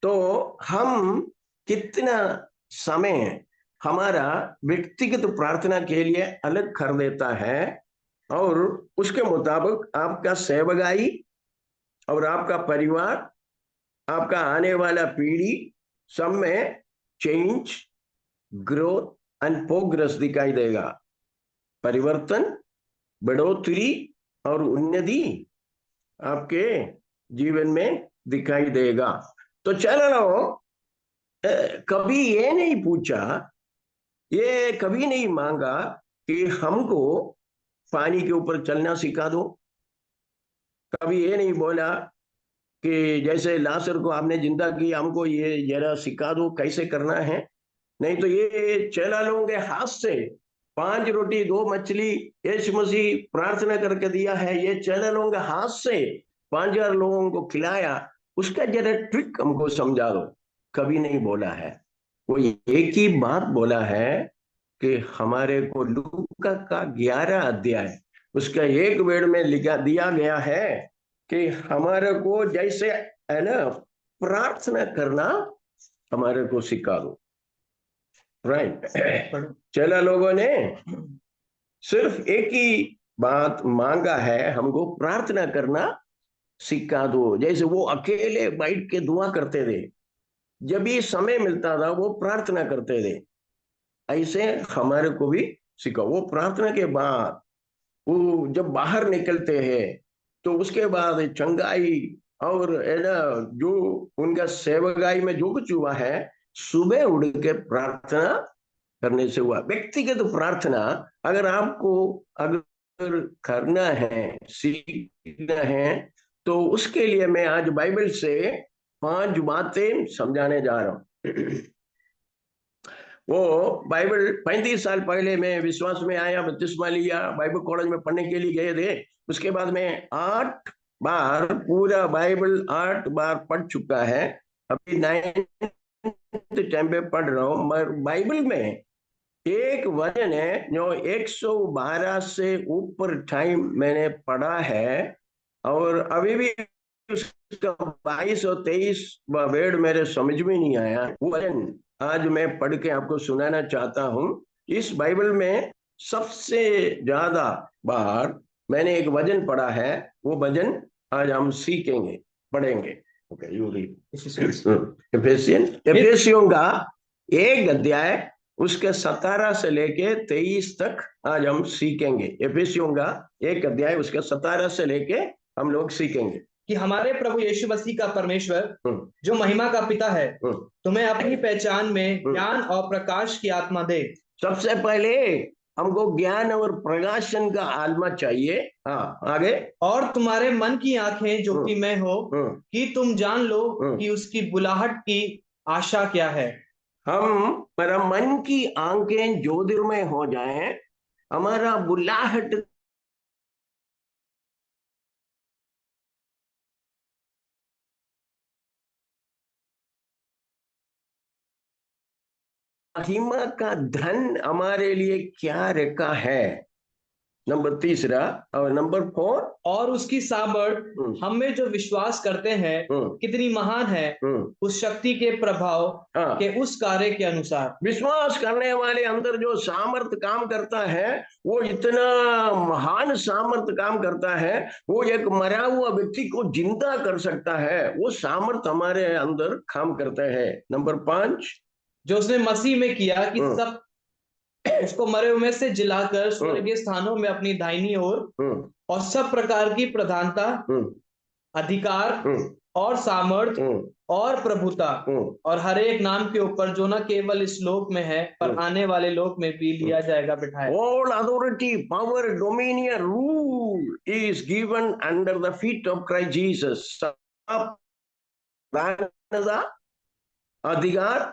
तो हम कितना समय हमारा व्यक्तिगत प्रार्थना के लिए अलग कर देता है, और उसके मुताबिक आपका सेवकाई और आपका परिवार, आपका आने वाला पीढ़ी सब में चेंज, ग्रोथ एंड प्रोग्रेस दिखाई देगा। परिवर्तन, बढ़ोतरी और उन्नति आपके जीवन में दिखाई देगा। तो चलो, कभी ये नहीं पूछा, ये कभी नहीं मांगा कि हमको पानी के ऊपर चलना सिखा दो। कभी ये नहीं बोला कि जैसे लाजर को आपने जिंदा किया, हमको ये जरा सिखा दो कैसे करना है। नहीं, तो ये चेला लोगों के हाथ से 5 रोटी 2 मछली यीशु मसीह प्रार्थना करके दिया है, ये चेला लोगों के हाथ से 5000 लोगों को खिलाया, उसका जरा ट्रिक हमको समझा दो। कभी नहीं बोला है। वो एक ही बात बोला है कि हमारे को लूका का 11 अध्याय उसका 1 वर्ड में लिखा दिया गया है कि हमारे को जैसे है ना प्रार्थना करना हमारे को सिखा दो। राइट। चेला लोगों ने सिर्फ एक ही बात मांगा है, हमको प्रार्थना करना सिखा दो। जैसे वो अकेले बैठ के दुआ करते थे, जब भी समय मिलता था वो प्रार्थना करते थे, ऐसे हमारे को भी सिखाओ। वो प्रार्थना के बाद वो जब बाहर निकलते हैं तो उसके बाद चंगाई और है ना जो उनका सेवकाई में जो कुछ हुआ है, सुबह उठ के प्रार्थना करने से हुआ। व्यक्तिगत प्रार्थना अगर आपको अगर करना है, सीखना है, तो उसके लिए मैं आज बाइबल से 5 बातें समझाने जा रहा हूं। वो बाइबल 35 साल पहले मैं विश्वास में आया, बपतिस्मा लिया, बाइबल कॉलेज में पढ़ने के लिए गए थे। उसके बाद मैं 8 बार पूरा बाइबल 8 बार पढ़ चुका है। अभी 9th टाइम पे पढ़ रहा हूँ। बाइबल में एक वचन है जो 112 से ऊपर टाइम मैंने पढ़ा है, और अभी भी उसका 22 और 23 वर्ड मेरे समझ में नहीं आया। वो वचन आज मैं पढ़ के आपको सुनाना चाहता हूँ। इस बाइबल में सबसे ज्यादा बार मैंने एक वचन पढ़ा है, वो वचन आज हम सीखेंगे, पढ़ेंगे। Okay, you read. एफेसियों का 1 अध्याय उसके 17 से लेके 23 तक आज हम सीखेंगे। एफेसियों का 1 अध्याय उसके 17 से लेके हम लोग सीखेंगे कि हमारे प्रभु यीशु मसीह का परमेश्वर जो महिमा का पिता है तुम्हें अपनी पहचान में ज्ञान और प्रकाश की आत्मा दे। सबसे पहले हमको ज्ञान और प्रकाशन का आत्मा चाहिए। हाँ, आगे। और तुम्हारे मन की आंखें जो कि मैं हो कि तुम जान लो कि उसकी बुलाहट की आशा क्या है। हमारा मन की आंखें ज्योतिर्मय हो जाएं, हमारा बुलाहट महिमा का धन हमारे लिए क्या रखा है। नंबर 3 और नंबर 4, और उसकी सामर्थ हम में जो विश्वास करते हैं कितनी महान है उस शक्ति के प्रभाव के उस कार्य के अनुसार। विश्वास करने वाले अंदर जो सामर्थ काम करता है, वो इतना महान सामर्थ काम करता है, वो एक मरा हुआ व्यक्ति को जिंदा कर सकता है। वो सामर्थ हमारे अंदर काम करता है। नंबर 5, जो उसने मसीह में किया कि सब उसको मरे हुए से जिलाकर स्वर्गीय स्थानों में अपनी दाहिनी ओर और सब प्रकार की प्रधानता, अधिकार और सामर्थ और प्रभुता और हर एक नाम के ऊपर जो न केवल इस लोक में है पर आने वाले लोक में भी लिया जाएगा बिठाया। All authority, power, dominion, rule is given under the feet of Christ Jesus. अधिकार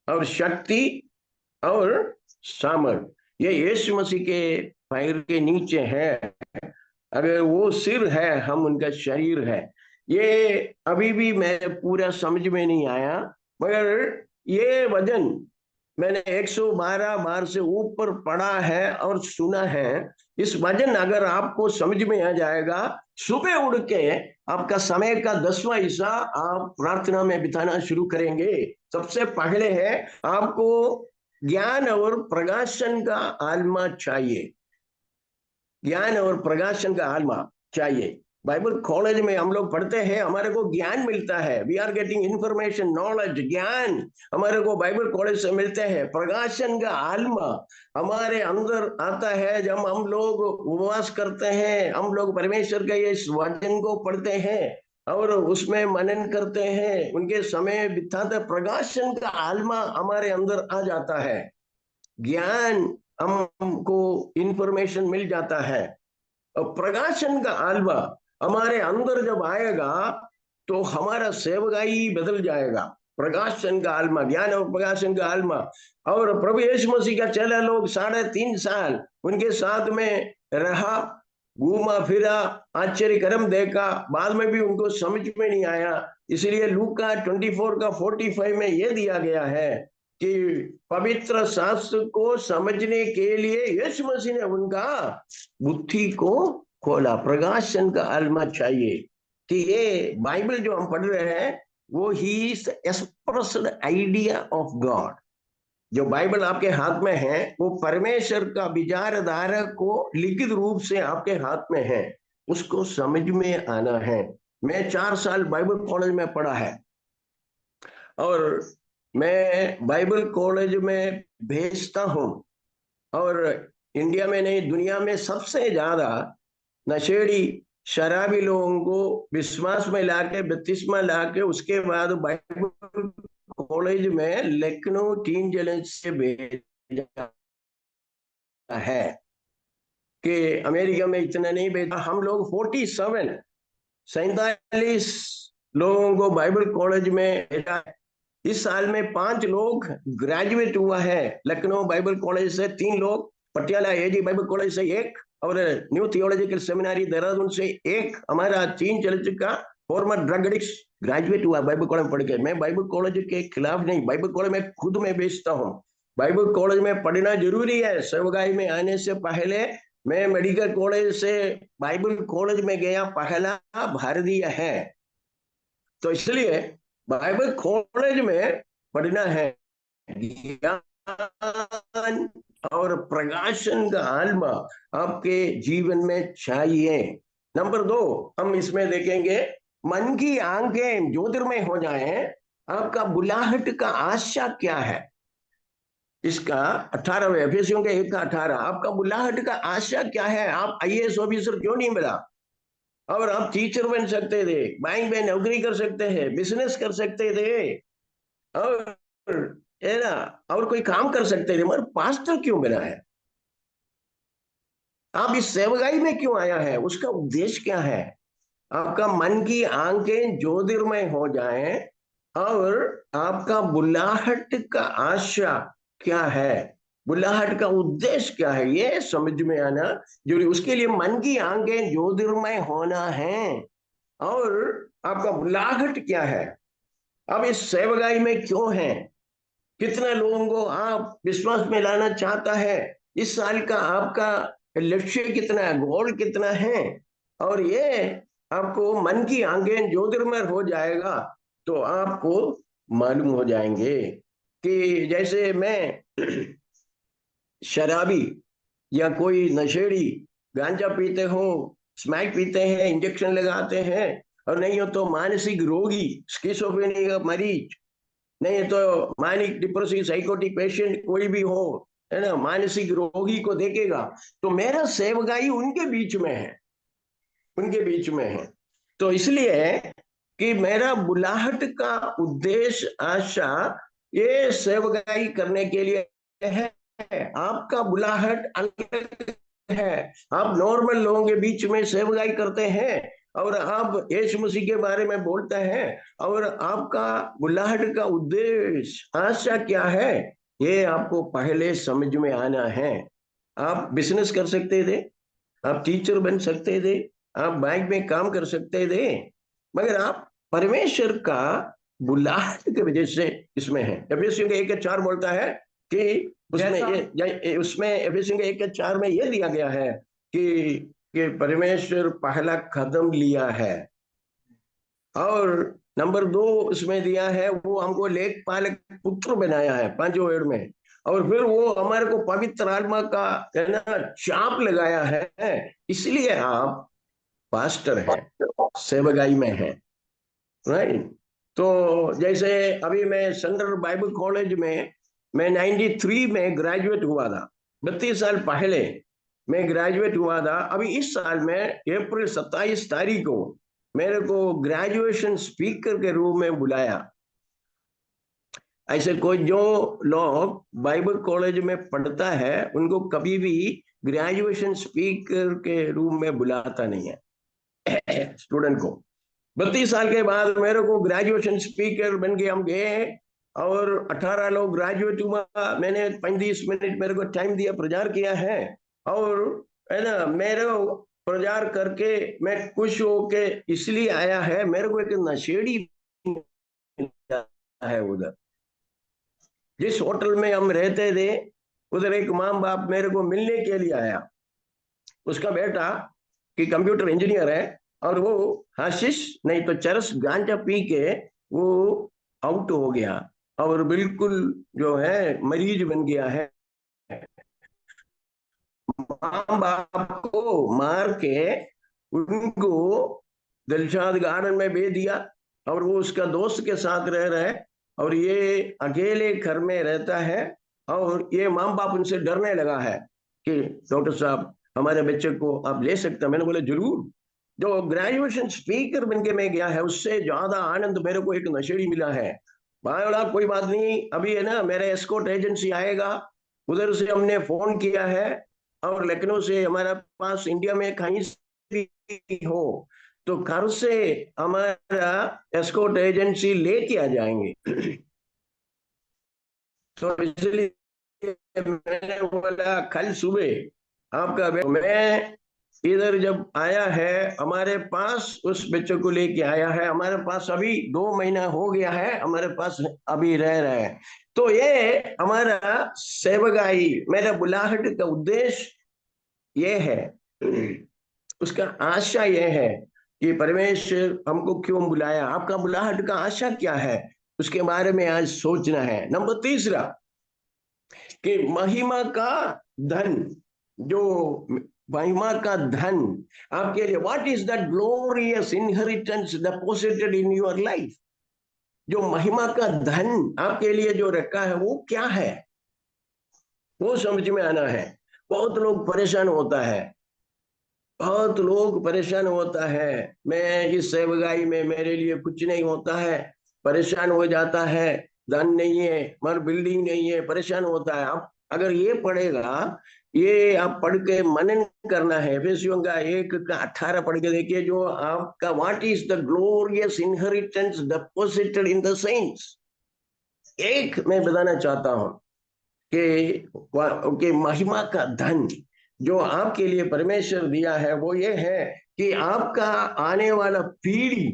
और शक्ति और सामर्थ ये यीशु मसीह के पैर के नीचे है। अगर वो सिर है, हम उनका शरीर है। ये अभी भी मैं पूरा समझ में नहीं आया, मगर ये वचन मैंने 112 बार से ऊपर पढ़ा है और सुना है। इस वचन अगर आपको समझ में आ जाएगा, सुबह उठ के आपका समय का 10वां हिस्सा आप प्रार्थना में बिताना शुरू करेंगे। सबसे पहले है आपको ज्ञान और प्रकाशन का आत्मा चाहिए। ज्ञान और प्रकाशन का आत्मा चाहिए। बाइबल कॉलेज में हम लोग पढ़ते हैं, हमारे को ज्ञान मिलता है। We are getting information, knowledge, ज्ञान हमारे को बाइबल कॉलेज से मिलते हैं। प्रकाशन का आत्मा हमारे अंदर आता है जब हम लोग उपवास करते हैं, हम लोग परमेश्वर के इस वचन को पढ़ते हैं और उसमें मनन करते हैं, उनके समय बिताते। प्रकाशन का आत्मा हमारे अंदर आ जाता है, ज्ञान हमको इंफॉर्मेशन मिल जाता है। और प्रकाशन का आत्मा हमारे अंदर जब आएगा तो हमारा सेवकाई बदल जाएगा। प्रकाशन का आत्मा, ज्ञान और प्रकाशन का आत्मा। और प्रभु यीशु मसीह का चेला लोग 3.5 साल उनके साथ में रहा, घूमा फिरा, आश्चर्य कर्म देखा, बाद में भी उनको समझ में नहीं आया। इसलिए लूका 24 का 45 में यह दिया गया है कि पवित्र शास्त्र को समझने के लिए यीशु मसीह ने उनका बुद्धि को खोला। प्रकाशन का आत्मा चाहिए कि ये बाइबल जो हम पढ़ रहे हैं वो he is expressed idea of God. जो बाइबल आपके हाथ में है वो परमेश्वर का विचारधारा को लिखित रूप से आपके हाथ में है, उसको समझ में आना है। मैं 4 साल बाइबल कॉलेज में पढ़ा है और मैं बाइबल कॉलेज में भेजता हूं, और इंडिया में नहीं दुनिया में सबसे ज्यादा नशेड़ी शराबी लोगों को विश्वास में लाके, बपतिस्मा लाके, उसके बाद बाइबल कॉलेज में लखनऊ टीन चैलेंज से भेजा है कि अमेरिका में इतना नहीं भेजा। हम लोग 47 लोगों को बाइबल कॉलेज में भेजा है। इस साल में 5 लोग ग्रेजुएट हुआ है लखनऊ बाइबल कॉलेज से, 3 लोग पटियाला एजी बाइबल कॉलेज से 1, और न्यू थियोलॉजिकल सेमिनारी देहरादून से 1। हमारा 3 चल चुका फॉर्मर ड्रग एडिक्ट्स ग्रेजुएट हुआ बाइबल कॉलेज में पढ़ के। मैं बाइबल कॉलेज के खिलाफ नहीं, बाइबल कॉलेज में खुद में बेचता हूँ। बाइबल कॉलेज में पढ़ना जरूरी है। सेवगाई में आने से पहले मैं मेडिकल कॉलेज से बाइबल कॉलेज में गया, पहला भारतीय है। तो इसलिए बाइबल कॉलेज में पढ़ना है। ज्ञान और प्रकाशन का आत्मा आपके जीवन में चाहिए। नंबर 2 हम इसमें देखेंगे, मन की आंखें ज्योतिर्मय हो जाएं, आपका बुलाहट का आशा क्या है। इसका 18वें एफेसियों के 1:18, आपका बुलाहट का आशा क्या है। आप आईएएस ऑफिसर क्यों नहीं मिला, और आप टीचर बन सकते थे, बैंक में नौकरी कर सकते हैं, बिजनेस कर सकते थे, और है ना, और कोई काम कर सकते थे, मगर पास्टर क्यों बना है। आप इस सेवगाई में क्यों आया है, उसका उद्देश्य क्या है। आपका मन की आंखें ज्योतिर्मय हो जाएं, और आपका बुलाहट का आशा क्या है, बुलाहट का उद्देश्य क्या है, ये समझ में आना जरूरी। उसके लिए मन की आंखें ज्योतिर्मय होना है, और आपका बुलाहट क्या है। अब इस सेवगाई में क्यों है, कितने लोगों को आप विश्वास में लाना चाहता है, इस साल का आपका लक्ष्य कितना है, गोल कितना है। और ये आपको मन की आंखें ज्योतिर्मय हो जाएगा तो आपको मालूम हो जाएंगे कि जैसे मैं शराबी या कोई नशेड़ी गांजा पीते हो, स्मैक पीते हैं, इंजेक्शन लगाते हैं, और नहीं हो तो मानसिक रोगी, स्किज़ोफ्रेनिया का मरीज, नहीं तो मानिक डिप्रेसिव साइकोटिक पेशेंट कोई भी हो, है ना, मानसिक रोगी को देखेगा, तो मेरा सेवगाई उनके बीच में है, उनके बीच में है। तो इसलिए कि मेरा बुलाहट का उद्देश्य, आशा, ये सेवगाई करने के लिए है। आपका बुलाहट अलग है। आप नॉर्मल लोगों के बीच में सेवगाई करते हैं, और आप यीशु मसीह के बारे में बोलते हैं, और आपका बुलाहट का उद्देश्य, आशा क्या है, ये आपको पहले समझ में आना है। आप बिजनेस कर सकते थे, आप टीचर बन सकते थे, आप बैंक में काम कर सकते थे, मगर आप परमेश्वर का बुलाहट की वजह से इसमें है। एफेसियों के 1:4 बोलता है कि उसमें एफेसियों के 1:4 में यह दिया गया है कि परमेश्वर पहला कदम लिया है, और नंबर 2 उसमें दिया है, वो हमको लेख पालक पुत्र बनाया है 5 वर्ड में, और फिर वो हमारे को पवित्र आत्मा का, है ना, चाप लगाया है। इसलिए आप पास्टर हैं, सेवगाई में हैं, राइट। तो जैसे अभी मैं सेंट्रल बाइबल कॉलेज में मैं 93 में ग्रेजुएट हुआ था, 32 साल पहले मैं ग्रेजुएट हुआ था। अभी इस साल में अप्रैल 27 तारीख को मेरे को ग्रेजुएशन स्पीकर के रूप में बुलाया। ऐसे कोई जो लोग बाइबल कॉलेज में पढ़ता है उनको कभी भी ग्रेजुएशन स्पीकर के रूप में बुलाता नहीं है स्टूडेंट को। 32 साल के बाद मेरे को ग्रेजुएशन स्पीकर बन के हम गए, और 18 लोग ग्रेजुएट हुआ। मैंने 35 मिनट मेरे को टाइम दिया, प्रचार किया है, और है ना, मेरे प्रचार करके मैं खुश होके इसलिए आया है, मेरे को एक नशेड़ी है उधर जिस होटल में हम रहते थे, उधर एक माँ बाप मेरे को मिलने के लिए आया। उसका बेटा कि कंप्यूटर इंजीनियर है, और वो हशीश नहीं तो चरस गांजा पी के वो आउट हो गया, और बिल्कुल जो है मरीज बन गया है। माँ बाप को मार के उनको दिलशाद गार्डन में भेज दिया, और वो उसका दोस्त के साथ रह रहा है, और ये अकेले घर में रहता है, और ये माँ बाप उनसे डरने लगा है कि डॉक्टर साहब हमारे बच्चे को आप ले सकते हैं। मैंने बोला जरूर। जो ग्रेजुएशन स्पीकर बन के मैं गया है, उससे ज्यादा आनंद मेरे को एक नशेड़ी मिला है। बोला कोई बात नहीं, अभी है ना मेरे एस्कॉर्ट एजेंसी आएगा, उधर से हमने फोन किया है, और लखनऊ से हमारा पास इंडिया में कहीं भी हो तो घर से हमारा एस्कॉर्ट एजेंसी लेके आ जाएंगे। तो इसलिए मैंने बोला कल सुबह आपका मैं इधर जब आया है हमारे पास, उस बच्चे को लेके आया है हमारे पास, अभी 2 महीना हो गया है हमारे पास अभी रह रहे हैं। तो ये हमारा सेवकाई, मेरा बुलाहट का उद्देश्य ये है, उसका आशा ये है कि परमेश्वर हमको क्यों बुलाया, आपका बुलाहट का आशा क्या है, उसके बारे में आज सोचना है। नंबर तीसरा कि महिमा का धन, जो महिमा का धन आपके लिए, what is that glorious inheritance deposited in your life, जो महिमा का धन आपके लिए जो रखा है वो क्या है, वो समझ में आना है। बहुत लोग परेशान होता है, बहुत लोग परेशान होता है, मैं इस सेवकाई में मेरे लिए कुछ नहीं होता है, परेशान हो जाता है, धन नहीं है, मगर बिल्डिंग नहीं है, परेशान होता है। आप अगर ये पढ़ेगा, ये आप पढ़ के मनन करना है, एफेसियों का 1:18 पढ़ के देखिए, जो आपका what is the glorious inheritance deposited in the saints. एक मैं बताना चाहता हूं कि महिमा का धन जो आपके लिए परमेश्वर दिया है वो ये है कि आपका आने वाला पीढ़ी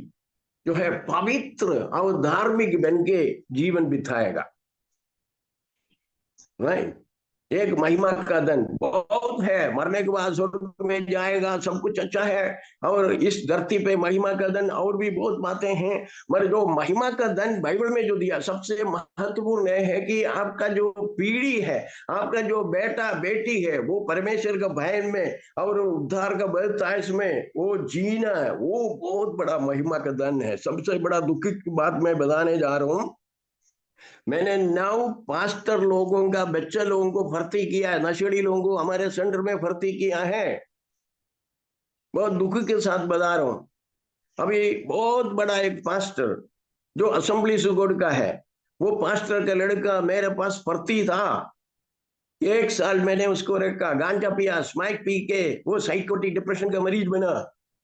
जो है पवित्र और धार्मिक बन के जीवन बिताएगा। राइट, एक महिमा का धन बहुत है, मरने के बाद स्वर्ग में जाएगा, सब कुछ अच्छा है, और इस धरती पे महिमा का धन और भी बहुत बातें हैं, मगर जो महिमा का धन बाइबल में जो दिया सबसे महत्वपूर्ण है कि आपका जो पीढ़ी है, आपका जो बेटा बेटी है, वो परमेश्वर का भय में और उद्धार का बलताश में वो जीना है, वो बहुत बड़ा महिमा का धन है। सबसे बड़ा दुख की बात मैं बताने जा रहा हूँ, मैंने 9 पास्टर लोगों का बच्चा लोगों को भर्ती किया है, नशेड़ी लोगों को हमारे सेंटर में भर्ती किया है, बहुत दुख के साथ बता रहा हूं। अभी बहुत बड़ा एक पास्टर जो असेंबली सुगोड़ का है, वो पास्टर का लड़का मेरे पास भर्ती था, 1 साल मैंने उसको रखा, गांजा पिया, स्मैक पी के वो साइकोटिक डिप्रेशन का मरीज बना,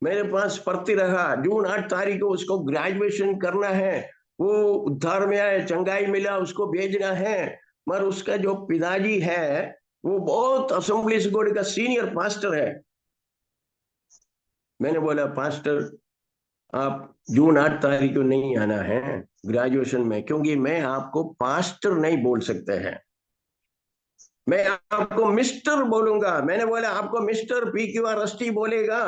मेरे पास भर्ती रहा। जून 8 तारीख को उसको ग्रेजुएशन करना है, वो उद्धार में आए, चंगाई मिला, उसको भेजना है, मगर उसका जो पिताजी है वो बहुत असेंबली सुगोड़ का सीनियर पास्टर है। मैंने बोला पास्टर आप जून 8 तारीख को नहीं आना है ग्रेजुएशन में, क्योंकि मैं आपको पास्टर नहीं बोल सकते हैं, मैं आपको मिस्टर बोलूंगा। मैंने बोला आपको मिस्टर PQR रस्टी बोलेगा,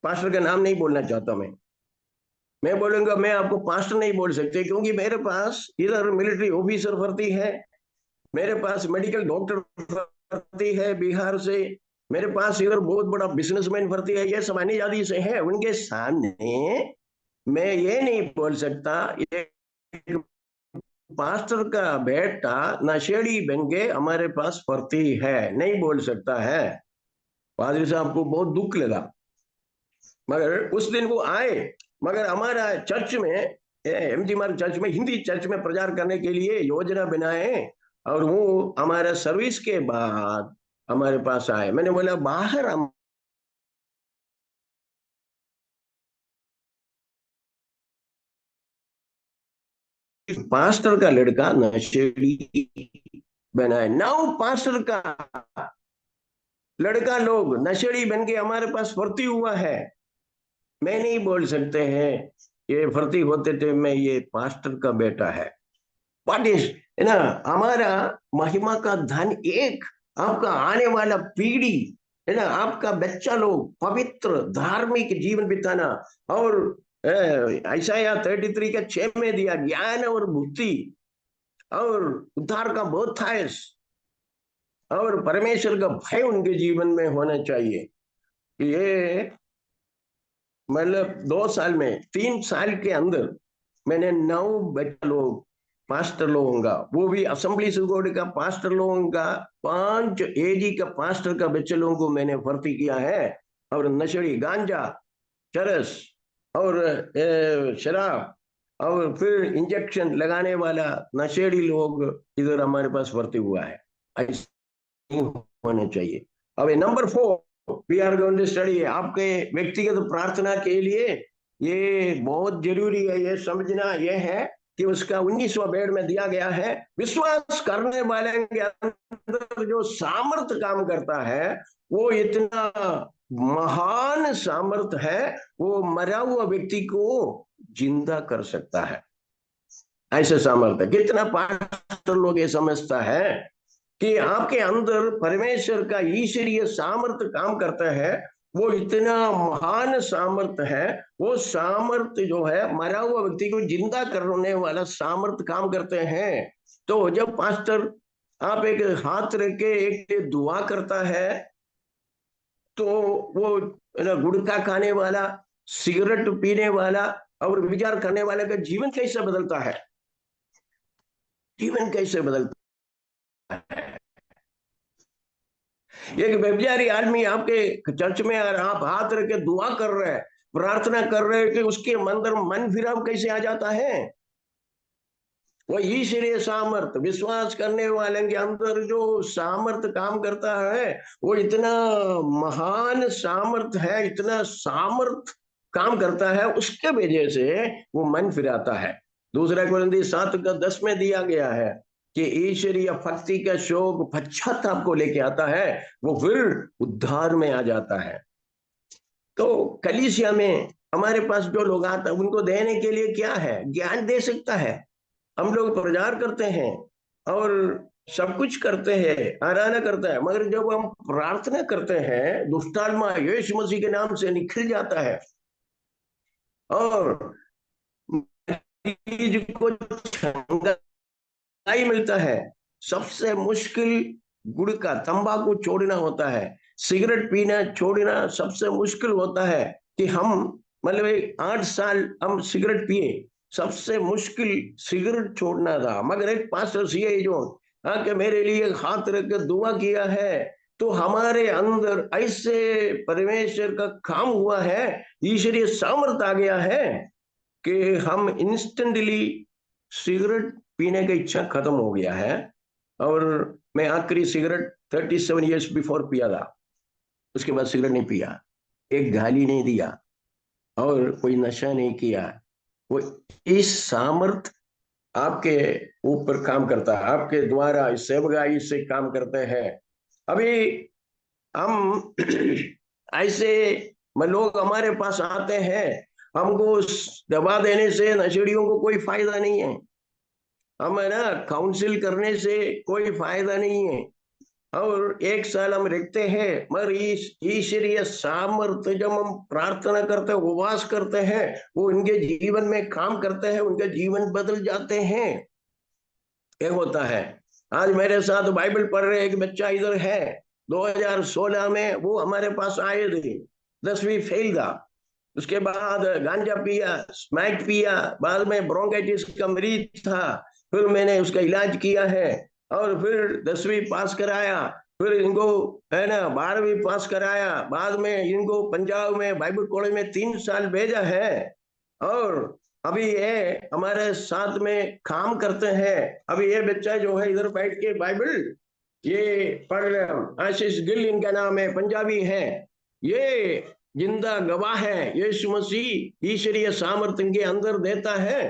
पास्टर का नाम नहीं बोलना चाहता मैं बोलूंगा मैं आपको पास्टर नहीं बोल सकते, क्योंकि मेरे पास इधर मिलिट्री ऑफिसर भर्ती है, मेरे पास मेडिकल डॉक्टर भर्ती है बिहार से, मेरे पास इधर बहुत बड़ा बिजनेसमैन भर्ती है, ये सब आजादी से है, उनके सामने मैं ये नहीं बोल सकता ये पास्टर का बेटा नशेड़ी बन के हमारे पास भर्ती है, नहीं बोल सकता है। पादरी साहब को बहुत दुख लगा, मगर उस दिन वो आए, मगर हमारा चर्च में MG मार्ग चर्च में, हिंदी चर्च में प्रचार करने के लिए योजना बनाए, और वो हमारा सर्विस के बाद हमारे पास आए। मैंने बोला बाहर हम पास्टर का लड़का नशेड़ी बनाए, 9 पास्टर का लड़का लोग नशेड़ी बन के हमारे पास भर्ती हुआ है, मैं नहीं बोल सकते हैं ये भर्ती होते थे मैं ये पास्टर का बेटा है। व्हाट इज है ना, हमारा महिमा का धन एक आपका आने वाला पीढ़ी है ना, आपका बच्चा लोग पवित्र धार्मिक जीवन बिताना, और Isaiah 33 का 6 में दिया ज्ञान और बुद्धि और उद्धार का बोधायस और परमेश्वर का भय उनके जीवन में होना चाहिए। ये मतलब 2 साल में 3 साल के अंदर मैंने 9 बच्चे लोग पास्टर लोगों का, वो भी असेंबली सुगोड़ का पास्टर लोगों का, 5 AG का पास्टर का बच्चे लोगों को मैंने भर्ती किया है, और नशेड़ी गांजा चरस और शराब और फिर इंजेक्शन लगाने वाला नशेड़ी लोग इधर हमारे पास भर्ती हुआ है, ऐसा होना चाहिए। अब number 4 we are going to study, आपके व्यक्तिगत प्रार्थना के लिए ये बहुत जरूरी है, ये समझना ये है कि उसका 19वां बेड में दिया गया है, विश्वास करने वाले के अंदर जो सामर्थ्य काम करता है वो इतना महान सामर्थ्य है, वो मरा हुआ व्यक्ति को जिंदा कर सकता है। ऐसे सामर्थ्य कितना पास्टर लोग ये समझता है कि आपके अंदर परमेश्वर का ईश्वरीय सामर्थ्य काम करता है, वो इतना महान सामर्थ्य है, वो सामर्थ्य जो है मरा हुआ व्यक्ति को जिंदा करने वाला सामर्थ्य काम करते हैं। तो जब पास्टर आप एक हाथ रख के एक दुआ करता है तो वो गुटखा खाने वाला, सिगरेट पीने वाला और विचार करने वाले का जीवन कैसे बदलता है, जीवन कैसे बदलता है। एक व्यभिचारी आदमी आपके चर्च में और आप हाथ रख के दुआ कर रहे हैं, प्रार्थना कर रहे हैं कि उसके अंदर मन फिराव कैसे आ जाता है। वो ईश्वरीय सामर्थ्य, विश्वास करने वाले के अंदर जो सामर्थ्य काम करता है वो इतना महान सामर्थ्य है, इतना सामर्थ्य काम करता है, उसके वजह से वो मन फिराता है। दूसरा कोरिन्थियों 7:10 में दिया गया है कि ईश्वरीय भक्ति का शोक पश्चाताप को लेके आता है, वो फिर उद्धार में आ जाता है। तो कलीसिया में हमारे पास जो लोग आते हैं उनको देने के लिए क्या है, ज्ञान दे सकता है। हम लोग प्रचार करते हैं और सब कुछ करते हैं, आराधना करते हैं, मगर जब हम प्रार्थना करते हैं दुष्टात्मा यीशु मसीह के नाम से निकल जाता है और को छंगाई मिलता है। सबसे मुश्किल गुटखा तंबाकू छोड़ना होता है, सिगरेट पीना छोड़ना सबसे मुश्किल होता है कि हम मतलब 8 साल हम सिगरेट पिए, सबसे मुश्किल सिगरेट छोड़ना था। मगर एक पास्टर सीए जो आके मेरे लिए हाथ रख के दुआ किया है तो हमारे अंदर ऐसे परमेश्वर का काम हुआ है, ईश्वरीय सामर्थ्य आ गया है कि हम इंस्टेंटली सिगरेट पीने की इच्छा खत्म हो गया है। और मैं आखिरी सिगरेट 37 इयर्स बिफोर पिया था, उसके बाद सिगरेट नहीं पिया, एक गाली नहीं दिया और कोई नशा नहीं किया। वो इस सामर्थ आपके ऊपर काम करता है, आपके द्वारा इस सेवकाई से काम करते हैं। अभी हम ऐसे लोग हमारे पास आते हैं, हमको दवा देने से नशेड़ियों को कोई फायदा नहीं है, हमें ना काउंसिल करने से कोई फायदा नहीं है। और 1 साल हम रखते हैं, मगर इस ईश्वरीय सामर्थ्य जब हम प्रार्थना करते हैं, उपवास करते हैं, वो उनके जीवन में काम करते हैं, उनके जीवन बदल जाते हैं। क्या होता है, आज मेरे साथ बाइबल पढ़ रहे एक बच्चा इधर है, 2016 में वो हमारे पास आए थे, 10वीं फेल था, उसके बाद गांजा पिया, स्मैक पिया, बाद में ब्रोंकाइटिस का मरीज था, फिर मैंने उसका इलाज किया है और फिर 10वीं पास कराया, फिर इनको है ना 12वीं पास कराया, बाद में इनको पंजाब में बाइबल कॉलेज में 3 साल भेजा है और अभी ये हमारे साथ में काम करते हैं। अभी ये बच्चा जो है इधर बैठ के बाइबल ये पढ़ रहे, आशीष गिल इनका नाम है, पंजाबी है, ये जिंदा गवाह है, यीशु मसीह ईश्वरीय सामर्थ्य इनके अंदर देता है।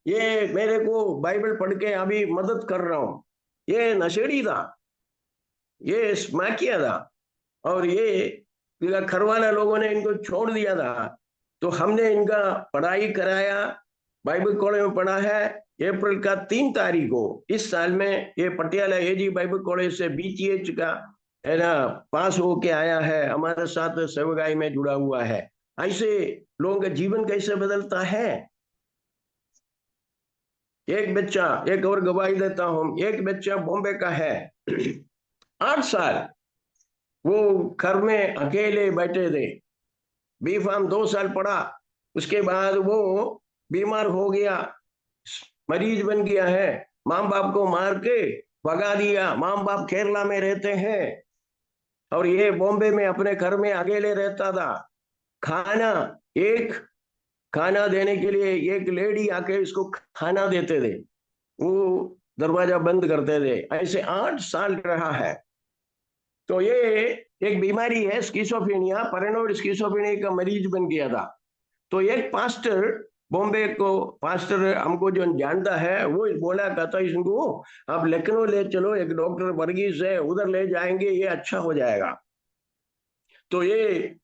ये मेरे को बाइबल पढ़ के अभी मदद कर रहा हूं, ये नशेड़ी था, ये स्मैकिया था और ये खरवाना लोगों ने इनको छोड़ दिया था, तो हमने इनका पढ़ाई कराया, बाइबल कॉलेज में पढ़ा है। अप्रैल का 3 तारीख को इस साल में ये पटियाला एजी बाइबल कॉलेज से BTH का है ना पास होके आया है, हमारे साथ सेवकाई में जुड़ा हुआ है। ऐसे लोगों का जीवन कैसे बदलता है। एक बच्चा, एक और गवाही देता हूं, एक बच्चा बॉम्बे का है 8 साल, वो घर में अकेले बैठे थे, B.Pharm 2 साल पढ़ा, उसके बाद वो बीमार हो गया, मरीज बन गया है, माँ बाप को मार के भगा दिया, माँ बाप केरला में रहते हैं और ये बॉम्बे में अपने घर में अकेले रहता था। खाना देने के लिए एक लेडी आके इसको खाना देते थे, वो दरवाजा बंद करते थे, ऐसे 8 साल रहा है। तो ये एक बीमारी है स्किज़ोफ्रेनिया, पैरानॉइड स्किज़ोफ्रेनिया का मरीज बन गया था। तो एक पास्टर बॉम्बे को पास्टर हमको जो जानता है वो बोला, कहता इसको आप लखनऊ ले चलो, एक डॉक्टर वर्गीस है, उधर ले जाएंगे, ये अच्छा हो जाएगा। तो ये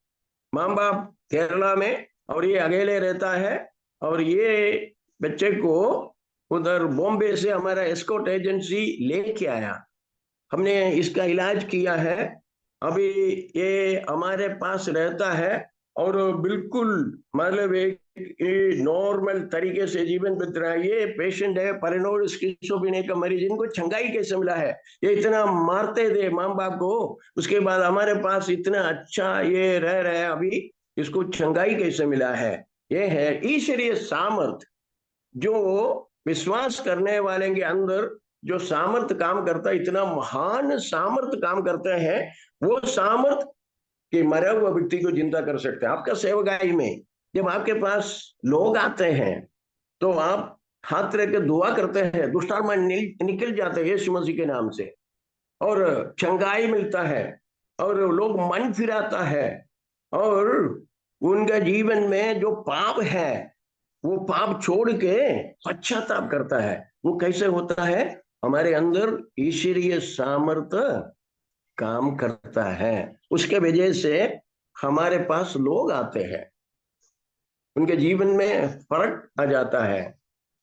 माँ बाप केरला में और ये अकेले रहता है, और ये बच्चे को उधर बॉम्बे से हमारा एस्कॉर्ट एजेंसी लेके आया, हमने इसका इलाज किया है, अभी ये हमारे पास रहता है और बिल्कुल मतलब एक नॉर्मल तरीके से जीवन बीत रहा है। ये पेशेंट है पैरानॉइड स्किज़ोफ्रेनिया का मरीज, इनको छंगाई कैसे मिला है? ये इतना मारते थे माँ बाप को, उसके बाद हमारे पास इतना अच्छा ये रह रहा है, अभी इसको छंगाई कैसे मिला है? ये है ईश्वरीय सामर्थ, जो विश्वास करने वाले के अंदर जो सामर्थ काम करता है, इतना महान सामर्थ काम करते हैं, वो सामर्थ कि मरा हुआ व्यक्ति को जिंदा कर सकते हैं। आपका सेवकाई में जब आपके पास लोग आते हैं तो आप हाथ रख के दुआ करते हैं, दुष्टात्मा निकल जाते हैं यीशु मसीह के नाम से, और चंगाई मिलता है, और लोग मन फिराता है, और उनका जीवन में जो पाप है वो पाप छोड़ के पश्चाताप करता है। वो कैसे होता है? हमारे अंदर ईश्वरीय सामर्थ्य काम करता है, उसके वजह से हमारे पास लोग आते हैं, उनके जीवन में फर्क आ जाता है,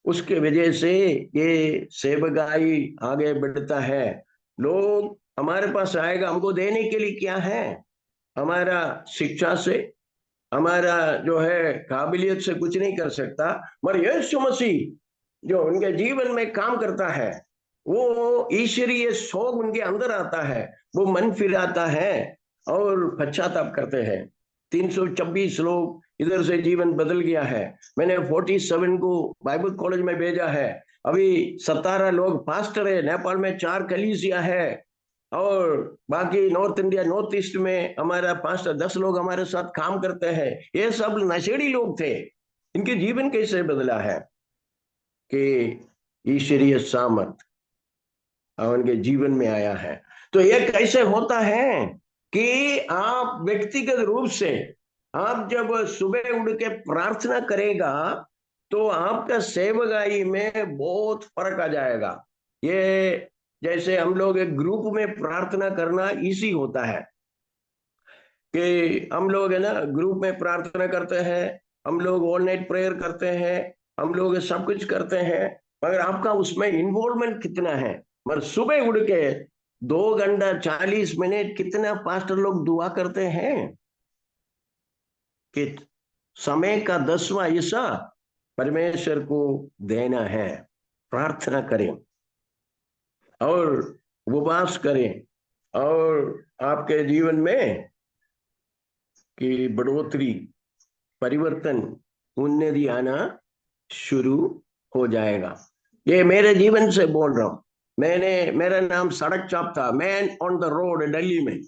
उसके वजह से ये सेवकाई आगे बढ़ता है। लोग हमारे पास आएगा, हमको देने के लिए क्या है? हमारा शिक्षा से, हमारा जो है काबिलियत से कुछ नहीं कर सकता, मगर यीशु मसीह जो उनके जीवन में काम करता है, वो ईश्वरीय शोक उनके अंदर आता है, वो मन फिराता है और पश्चाताप करते हैं। 326 लोग इधर से जीवन बदल गया है। मैंने 47 को बाइबल कॉलेज में भेजा है, अभी 17 लोग पास्टर है, नेपाल में 4 कलीसिया है, और बाकी नॉर्थ इंडिया नॉर्थ ईस्ट में हमारा 5-10 लोग हमारे साथ काम करते हैं। ये सब नशेड़ी लोग थे, इनके जीवन कैसे बदला है? कि ईश्वरीय सामर्थ उनके जीवन में आया है। तो ये कैसे होता है कि आप व्यक्तिगत रूप से आप जब सुबह उठ के प्रार्थना करेगा तो आपका सेवकाई में बहुत फर्क आ जाएगा। ये जैसे हम लोग एक ग्रुप में प्रार्थना करना इजी होता है कि हम लोग है ना ग्रुप में प्रार्थना करते हैं, हम लोग ऑल नाइट प्रेयर करते हैं, हम लोग सब कुछ करते हैं, मगर आपका उसमें इन्वॉल्वमेंट कितना है? मगर सुबह उठ के 2 घंटा 40 मिनट कितना पास्टर लोग दुआ करते हैं कि समय का 10वां हिस्सा परमेश्वर को देना है, प्रार्थना करें और उपवास करें, और आपके जीवन में की बढ़ोतरी, परिवर्तन, उन्नति आना शुरू हो जाएगा। ये मेरे जीवन से बोल रहा हूं। मेरा नाम सड़क चाप था, man on the road, Delhi में।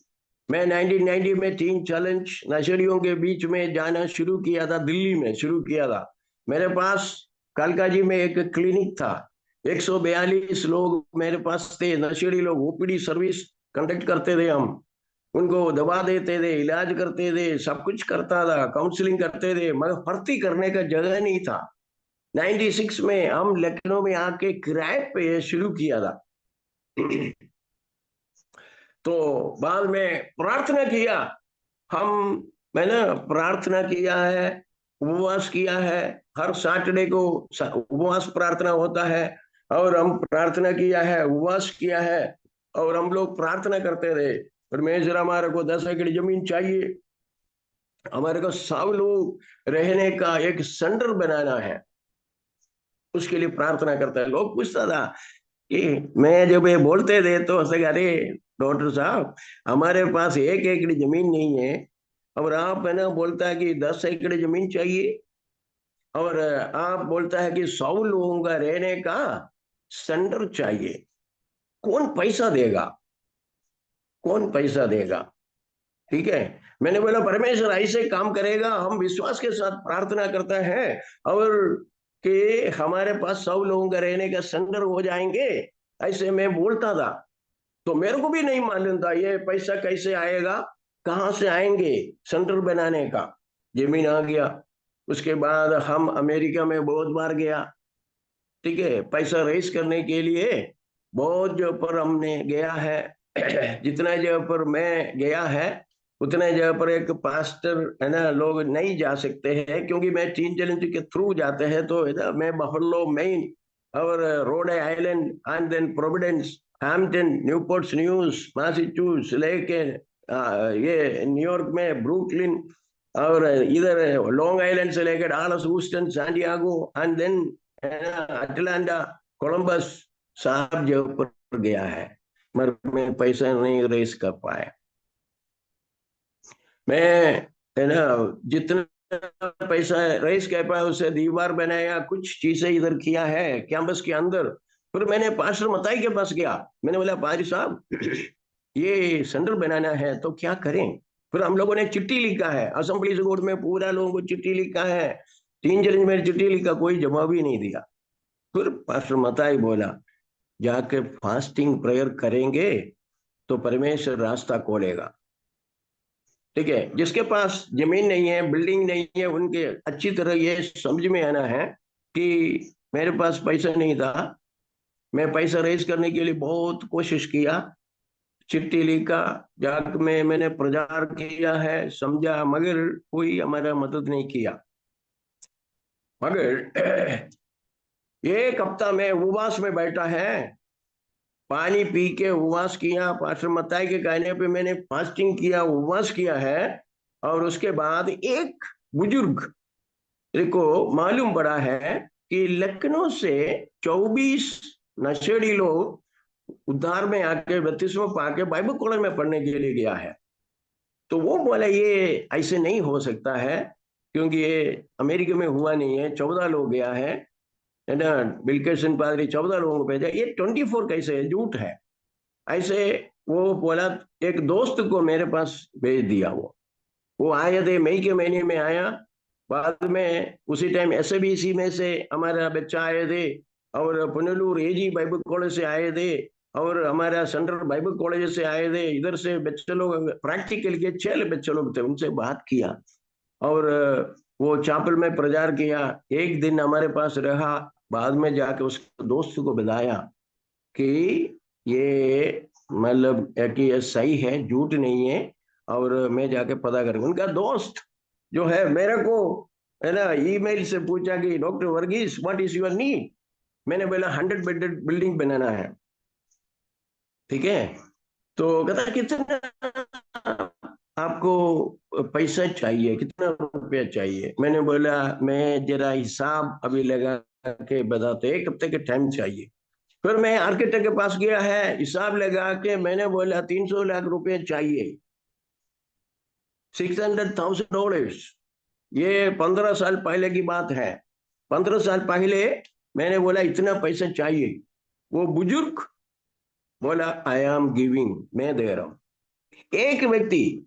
मैं 1990 में 3 चैलेंज नशेड़ियों के बीच में जाना शुरू किया था, दिल्ली में शुरू किया था। मेरे पास कालकाजी में एक क्लिनिक था, 142 लोग मेरे पास थे, नशेड़ी लोग। ओपीडी सर्विस कंडक्ट करते थे हम, उनको दवा देते थे, इलाज करते थे, सब कुछ करता था, काउंसलिंग करते थे, मगर भर्ती करने का जगह नहीं था। 96 में हम लखनऊ में आके किराए पे शुरू किया था। तो बाद में प्रार्थना किया, मैंने प्रार्थना किया है, उपवास किया है, हर सैटरडे को उपवास प्रार्थना होता है, और हम प्रार्थना किया है, उपवास किया है, और हम लोग प्रार्थना करते थे परमेश्वर हमारे को 10 एकड़ जमीन चाहिए, हमारे को 100 लोग रहने का एक सेंटर बनाना है, उसके लिए प्रार्थना करता है। लोग पूछता था कि मैं जब ये बोलते थे तो अरे डॉक्टर साहब हमारे पास 1 एकड़ जमीन नहीं है, और आप है ना बोलता है कि 10 एकड़ जमीन चाहिए, और आप बोलता है कि 100 लोगों का रहने का सेंटर चाहिए, कौन पैसा देगा? कौन पैसा देगा? ठीक है, मैंने बोला परमेश्वर ऐसे काम करेगा, हम विश्वास के साथ प्रार्थना करता है और कि हमारे पास 100 लोगों का रहने का सेंटर हो जाएंगे, ऐसे मैं बोलता था। तो मेरे को भी नहीं मालूम था ये पैसा कैसे आएगा, कहां से आएंगे सेंटर बनाने का। जमीन आ गया, उसके बाद हम अमेरिका में बहुत बार गया, ठीक है, पैसा रेस करने के लिए बहुत जगह पर हमने गया है। जितना जगह पर मैं गया है उतने जगह पर एक पास्टर है ना लोग नहीं जा सकते हैं, क्योंकि मैं टीन चैलेंज के थ्रू जाते हैं। तो है ना, मैं बफलो, मेन और Rhode Island and then Providence, Hampton, Newport News, Massachusetts लेके ये न्यूयॉर्क में ब्रुकलिन, और इधर लॉन्ग आइलैंड से लेकर Dallas, Houston, San Diego and then Atlanta, Columbus, सब जगह पर गया है, मगर मैं पैसा नहीं रेस कर पाया। मैं है ना जितना पैसा रेस कर पाया उससे दीवार बनाया, कुछ चीजें इधर किया है कैंपस के अंदर। फिर मैंने पास्टर मताई के पास गया, मैंने बोला पादरी साहब ये सेंटर बनाना है तो क्या करें। फिर हम लोगों ने चिट्ठी लिखा है, असेंबली कोर्ट में पूरा लोगों को चिट्ठी लिखा है, टीन चैलेंज में चिट्ठी लिखा, कोई जवाब ही नहीं दिया। फिर पास्टर मताई बोला जाके फास्टिंग प्रेयर करेंगे तो परमेश्वर रास्ता खोलेगा, ठीक है। जिसके पास जमीन नहीं है, बिल्डिंग नहीं है, उनके अच्छी तरह ये समझ में आना है कि मेरे पास पैसा नहीं था, मैं पैसा रेज करने के लिए बहुत कोशिश किया, चिट्ठी लिखा, जाके मैंने प्रचार किया है, समझा, मगर कोई हमारा मदद नहीं किया। मगर एक हफ्ता में उपवास में बैठा है, पानी पी के उपवास किया, पास्टर मताई के कहने पे मैंने फास्टिंग किया, उपवास किया है। और उसके बाद एक बुजुर्ग को मालूम पड़ा है कि लखनऊ से 24 नशेड़ी लोग उद्धार में आके बत्तीसवां पाके बाइबल कॉलेज में पढ़ने के लिए गया है। तो वो बोला ये ऐसे नहीं हो सकता है, क्योंकि ये अमेरिका में हुआ नहीं है, 14 लोग गया है ना, बिलकिसन पादरी 14 लोगों को भेजा, ये 24 कैसे है, झूठ है ऐसे। वो बोला, एक दोस्त को मेरे पास भेज दिया, वो आए थे, मई के महीने में आया। बाद में उसी टाइम एसबीसी में से हमारा बच्चा आए थे, और पुनलूर एजी बाइबल कॉलेज से आए थे, और हमारा सेंट्रल बाइबल कॉलेज से आए थे। इधर से बच्चे लोग प्रैक्टिकल के 6 बच्चे लोग थे, उनसे बात किया और वो चापल में प्रचार किया। एक दिन हमारे पास रहा, बाद में जाके उस दोस्त को बताया कि ये मतलब कि ये सही है, झूठ नहीं है, और मैं जाके पता करूंगा। उनका दोस्त जो है मेरे को है ना ईमेल से पूछा कि doctor Varghese what is your need. मैंने बोला 100 बेडेड बिल्डिंग बनाना है, ठीक है। तो कहता कितना आपको पैसा चाहिए, कितना रुपया चाहिए। मैंने बोला मैं जरा हिसाब अभी लगा के बताते, 1 हफ्ते के टाइम चाहिए। फिर मैं आर्किटेक्ट के पास गया है, हिसाब लगा के मैंने बोला 300 लाख रुपए चाहिए, $600,000। ये 15 साल पहले की बात है। 15 साल पहले मैंने बोला इतना पैसा चाहिए। वो बुजुर्ग बोला आई एम गिविंग, मैं दे रहा हूं। एक व्यक्ति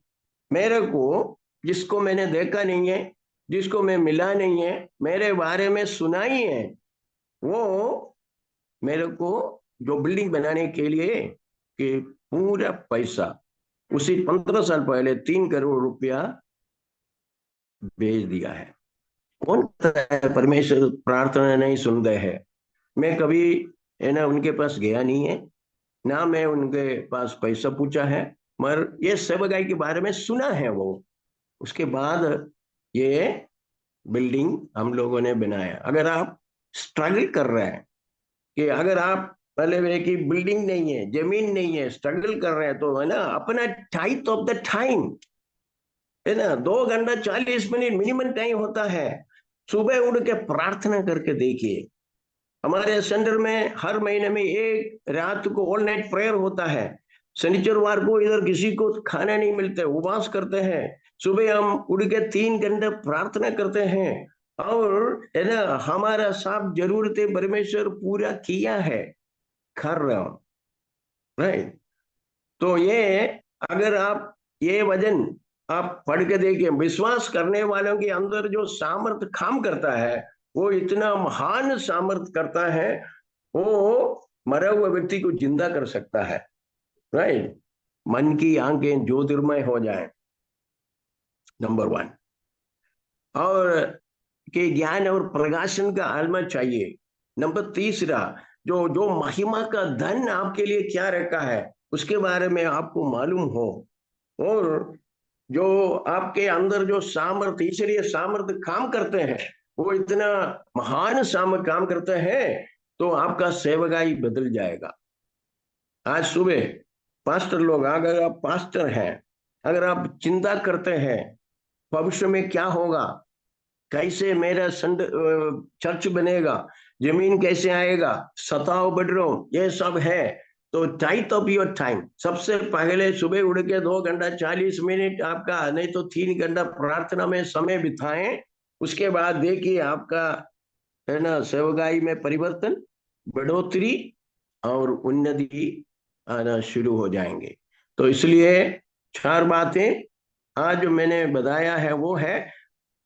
मेरे को, जिसको मैंने देखा नहीं है, जिसको मैं मिला नहीं है, मेरे बारे में सुना ही है, वो मेरे को जो बिल्डिंग बनाने के लिए कि पूरा पैसा उसी 15 साल पहले 3 करोड़ रुपया भेज दिया है। कौन परमेश्वर प्रार्थना नहीं सुनते हैं। मैं कभी है ना उनके पास गया नहीं है, ना मैं उनके पास पैसा पूछा है, मगर ये सेवकाई के बारे में सुना है वो। उसके बाद ये बिल्डिंग हम लोगों ने बनाया। अगर आप स्ट्रगल कर रहे हैं कि अगर आप पहले वे की बिल्डिंग नहीं है, जमीन नहीं है, स्ट्रगल कर रहे हैं, तो है ना अपना टाइट ऑफ द टाइम है ना 2 घंटा 40 मिनट मिनिमम टाइम होता है, सुबह उठ के प्रार्थना करके देखिए। हमारे सेंटर में हर महीने में एक रात को ऑल नाइट प्रेयर होता है। शनिचरवार को इधर किसी को खाना नहीं मिलते, उपवास करते हैं। सुबह हम उठ के 3 घंटे प्रार्थना करते हैं, और है ना हमारा सब जरूरतें परमेश्वर पूरा किया है, कर रहा हूं, राइट। तो ये अगर आप ये वजन आप पढ़ के देखिए, विश्वास करने वालों के अंदर जो सामर्थ काम करता है, वो इतना महान सामर्थ करता है, वो मरा हुआ व्यक्ति को जिंदा कर सकता है, राइट। मन की आंखें ज्योतिर्मय हो जाए, नंबर 1। और के ज्ञान और प्रकाशन का आत्मा चाहिए। नंबर तीसरा, जो जो महिमा का धन आपके लिए क्या रखा है उसके बारे में आपको मालूम हो, और जो आपके अंदर जो सामर्थ्य, ईश्वरीय सामर्थ्य काम करते हैं वो इतना महान सामर्थ्य काम करते हैं, तो आपका सेवकाई बदल जाएगा। आज सुबह पास्टर लोग, अगर आप पास्टर हैं, अगर आप चिंता करते हैं भविष्य में क्या होगा, कैसे मेरा चर्च बनेगा, जमीन कैसे आएगा, 27 बेडरूम, ये सब है, तो टाइट ऑफ योर टाइम, सबसे पहले सुबह उठ के 2 घंटा 40 मिनट आपका, नहीं तो 3 घंटा प्रार्थना में समय बिताएं। उसके बाद देखिए आपका है ना सेवकाई में परिवर्तन, बढ़ोतरी और उन्नति आना शुरू हो जाएंगे। तो इसलिए 4 बातें आज जो मैंने बताया है वो है,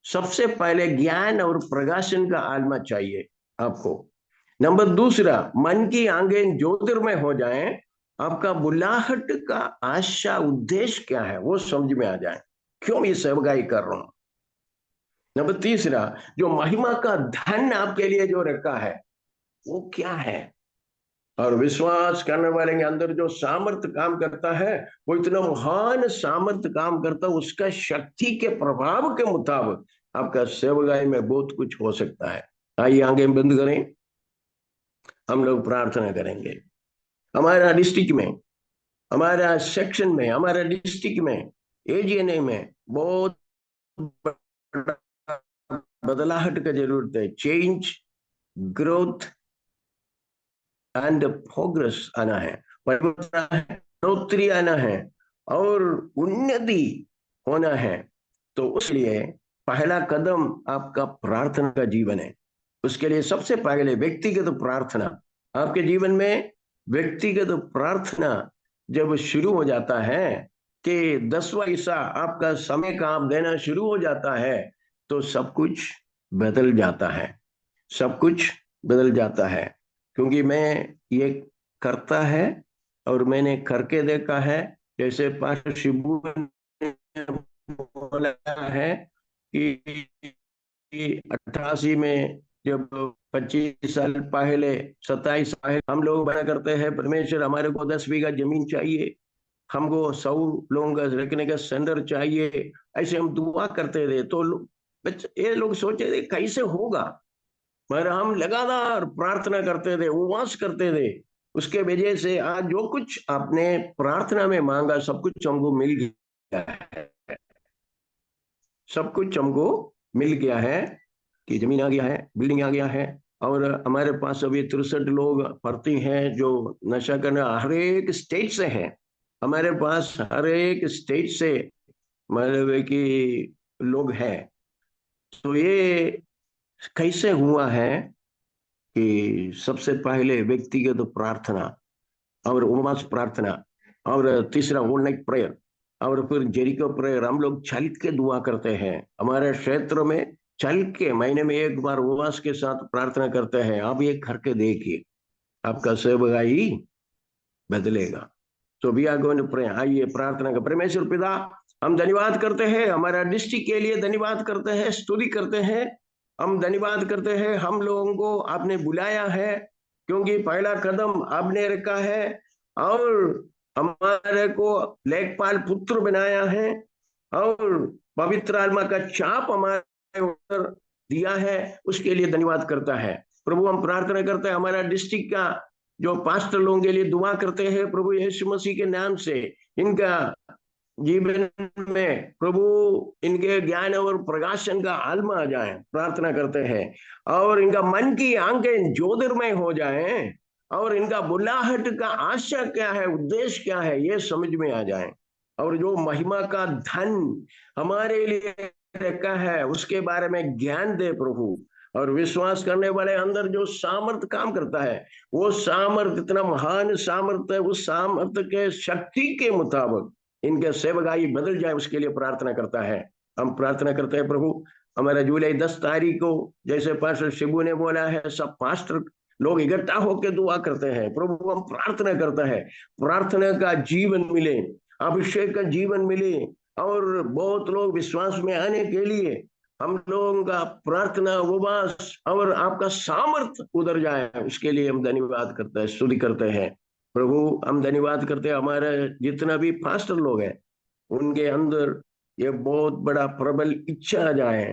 सबसे पहले ज्ञान और प्रकाशन का आत्मा चाहिए आपको। नंबर दूसरा, मन की आंखें ज्योतिर्मय हो जाएं, आपका बुलाहट का आशा उद्देश्य क्या है वो समझ में आ जाए, क्यों ये सेवकाई कर रहा हूं। नंबर तीसरा, जो महिमा का धन आपके लिए जो रखा है वो क्या है, और विश्वास करने वाले के अंदर जो सामर्थ्य काम करता है वो इतना महान सामर्थ्य काम करता है, उसका शक्ति के प्रभाव के मुताबिक आपका सेवकाई में बहुत कुछ हो सकता है। आइए आंखें बंद करें, हम लोग प्रार्थना करेंगे। हमारा डिस्ट्रिक्ट में, हमारा सेक्शन में, हमारा डिस्ट्रिक्ट में, एजीएनए में बहुत बदलाहट का जरूरत है। चेंज, ग्रोथ एंड प्रोग्रेस आना है, बढ़ोतरी आना है और उन्नति होना है। तो उसलिए पहला कदम आपका प्रार्थना का जीवन है। उसके लिए सबसे पहले व्यक्तिगत प्रार्थना, आपके जीवन में व्यक्तिगत प्रार्थना जब शुरू हो जाता है कि 10वां हिस्सा आपका समय का आप देना शुरू हो जाता है, तो सब कुछ बदल जाता है, सब कुछ बदल जाता है। क्योंकि मैं ये करता है और मैंने करके देखा है, जैसे पास्टर शिबू ने बोला है कि 88 में जब 25 साल पहले, 27 पहले हम लोग बना करते हैं, परमेश्वर हमारे को 10 बीघा जमीन चाहिए, हमको 100 लोगों का रखने का सेंटर चाहिए, ऐसे हम दुआ करते थे। तो ये लोग सोचे थे कैसे होगा, मगर हम लगातार प्रार्थना करते थे, उपवास करते थे, उसके वजह से आज जो कुछ आपने प्रार्थना में मांगा सब कुछ हमको मिल गया है, सब कुछ हमको मिल गया है कि जमीन आ गया है, बिल्डिंग आ गया है, और हमारे पास अभी 63 लोग भर्ती हैं जो नशा करने हर एक स्टेट से हैं, हमारे पास हर एक स्टेट से मतलब कि लोग हैं। तो ये कैसे हुआ है कि सबसे पहले व्यक्तिगत प्रार्थना और उपवास प्रार्थना, और तीसरा ऑल नाइट प्रेयर, और फिर जेरिको प्रेयर। हम लोग चल के दुआ करते हैं, हमारे क्षेत्र में चल के महीने में एक बार उपवास के साथ प्रार्थना करते हैं। आप ये करके देखिए, आपका सेवकाई बदलेगा। तो भी आगे प्रेयर, आइए प्रार्थना का। परमेश्वर पिता, हम धन्यवाद करते हैं, हमारा डिस्ट्रिक्ट के लिए धन्यवाद करते हैं, स्तुति करते हैं, हम धन्यवाद करते हैं हम लोगों को आपने बुलाया है, क्योंकि पहला कदम आपने रखा है और हमारे को लेखपाल पुत्र बनाया है और पवित्र आत्मा का छाप हमारे ऊपर दिया है, उसके लिए धन्यवाद करता है। प्रभु हम प्रार्थना करते हैं हमारा डिस्ट्रिक्ट का जो पास्टर लोगों के लिए दुआ करते हैं, प्रभु यीशु मसीह के नाम से इनका जीवन में प्रभु इनके ज्ञान और प्रकाशन का आत्मा आ जाए, प्रार्थना करते हैं, और इनका मन की आंखें ज्योतिर्मय हो जाएं और इनका बुलाहट का आशा क्या है, उद्देश्य क्या है, ये समझ में आ जाए, और जो महिमा का धन हमारे लिए रखा है उसके बारे में ज्ञान दे प्रभु। और विश्वास करने वाले अंदर जो सामर्थ्य काम करता है, वो सामर्थ्य इतना महान सामर्थ्य है, उस सामर्थ्य के शक्ति के मुताबिक इनके सेवकाई बदल जाए, उसके लिए प्रार्थना करता है। हम प्रार्थना करते हैं प्रभु, हमारा जुलाई 10 तारीख को जैसे पास्टर शिबू ने बोला है, सब पास्टर लोग इकट्ठा होकर दुआ करते हैं। प्रभु हम प्रार्थना करता है प्रार्थना का जीवन मिले, अभिषेक का जीवन मिले, और बहुत लोग विश्वास में आने के लिए हम लोगों का प्रार्थना उपवास और आपका सामर्थ उधर जाए, उसके लिए हम धन्यवाद करते हैं, स्तुति करते हैं प्रभु। हम धन्यवाद करते हैं हमारे जितना भी पास्टर लोग हैं उनके अंदर ये बहुत बड़ा प्रबल इच्छा आ जाए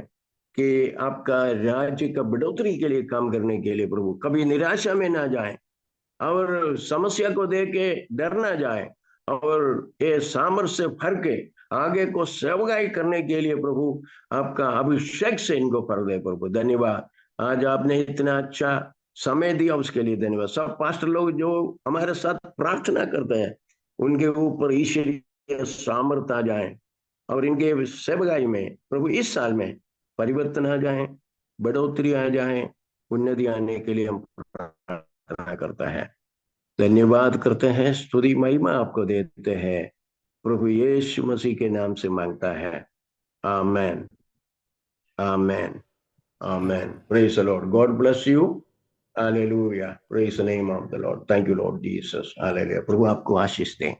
कि आपका राज्य का बढ़ोतरी के लिए काम करने के लिए प्रभु कभी निराशा में ना जाए और समस्या को देख के डर ना जाए और ये सामर्थ्य से भर के आगे को सेवकाई करने के लिए प्रभु आपका अभिषेक से इनको भर दे प्रभु। धन्यवाद, आज आपने इतना अच्छा समय दिया उसके लिए धन्यवाद। सब पास्टर लोग जो हमारे साथ प्रार्थना करते हैं उनके ऊपर ईश्वरीय सामर्थ्य आ जाए और इनके सेवकाई में प्रभु इस साल में परिवर्तन आ जाए, बढ़ोतरी आ जाए, उन्नति आने के लिए हम प्रार्थना करता है, धन्यवाद करते हैं, स्तुति महिमा आपको देते हैं प्रभु यीशु मसीह के नाम से मांगता है, amen amen amen. Praise the Lord, God bless you, hallelujah, praise the name of the Lord, thank you Lord Jesus, hallelujah. प्रभु आपको आशीष दें।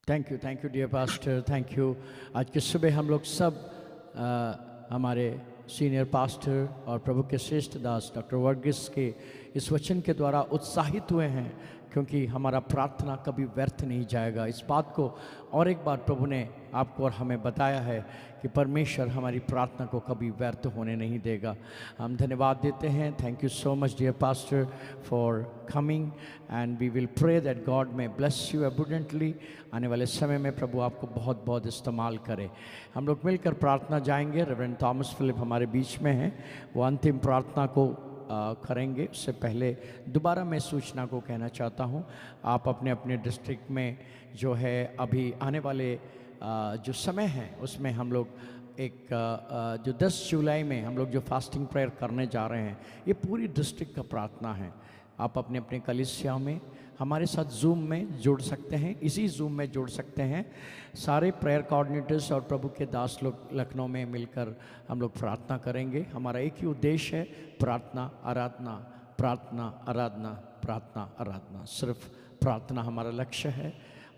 Thank you dear pastor, thank you. आज के सुबह हम लोग सब हमारे सीनियर पास्टर और प्रभु के श्रेष्ठ दास डॉक्टर वर्गीस के इस वचन के द्वारा उत्साहित हुए हैं, क्योंकि हमारा प्रार्थना कभी व्यर्थ नहीं जाएगा। इस बात को और एक बार प्रभु ने आपको और हमें बताया है कि परमेश्वर हमारी प्रार्थना को कभी व्यर्थ होने नहीं देगा। हम धन्यवाद देते हैं। Thank you so much dear pastor for coming and we will pray that God may bless you abundantly. आने वाले समय में प्रभु आपको बहुत बहुत इस्तेमाल करे। हम लोग मिलकर प्रार्थना जाएंगे। रेवरेंड थॉमस फिलिप हमारे बीच में हैं, वो अंतिम प्रार्थना को करेंगे। उससे पहले दोबारा मैं सूचना को कहना चाहता हूँ, आप अपने अपने डिस्ट्रिक्ट में जो है अभी आने वाले जो समय है उसमें हम लोग एक जो 10 जुलाई में हम लोग जो फास्टिंग प्रेयर करने जा रहे हैं, ये पूरी डिस्ट्रिक्ट का प्रार्थना है। आप अपने अपने कलीसिया में हमारे साथ जूम में जुड़ सकते हैं, इसी जूम में जुड़ सकते हैं। सारे प्रेयर कोऑर्डिनेटर्स और प्रभु के दास लोग लखनऊ में मिलकर हम लोग प्रार्थना करेंगे। हमारा एक ही उद्देश्य है, प्रार्थना आराधना, प्रार्थना आराधना, प्रार्थना आराधना, सिर्फ प्रार्थना हमारा लक्ष्य है।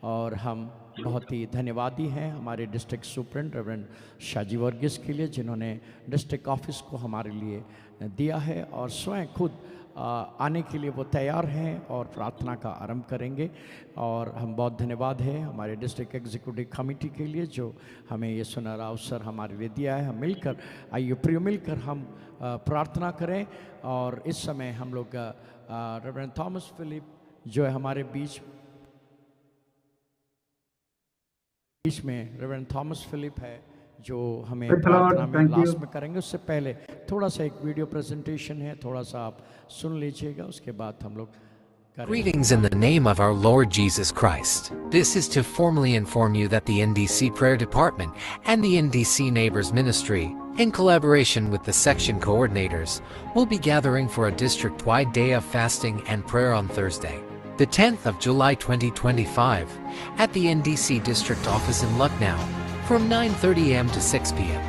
और हम बहुत ही धन्यवादी हैं हमारे district superintendent reverend Shaji Varghese के लिए, जिन्होंने डिस्ट्रिक्ट ऑफिस को हमारे लिए दिया है और स्वयं खुद आने के लिए वो तैयार हैं और प्रार्थना का आरंभ करेंगे। और हम बहुत धन्यवाद है हमारे डिस्ट्रिक्ट एग्जीक्यूटिव कमेटी के लिए जो हमें ये सुनहरा अवसर हमारे लिए दिया है। हम मिलकर आइए प्रिय मिलकर हम प्रार्थना करें। और इस समय हम लोग रेवरेंड थॉमस फिलिप जो है हमारे बीच में रेवरेंड थॉमस फिलिप है जो हमें प्रार्थना में लास्ट में करेंगे। उससे पहले थोड़ा सा एक वीडियो प्रेजेंटेशन है, थोड़ा सा आप सुन लीजिएगा, उसके बाद हम लोग करेंगे। Greetings in the name of our Lord Jesus Christ. This is to formally inform you that the NDC Prayer Department and the NDC Neighbors Ministry, in collaboration with the section coordinators, will be gathering for a district-wide day of fasting and prayer on Thursday, the 10th of July 2025, at the NDC District Office in Lucknow, from 9:30 a.m. to 6 p.m.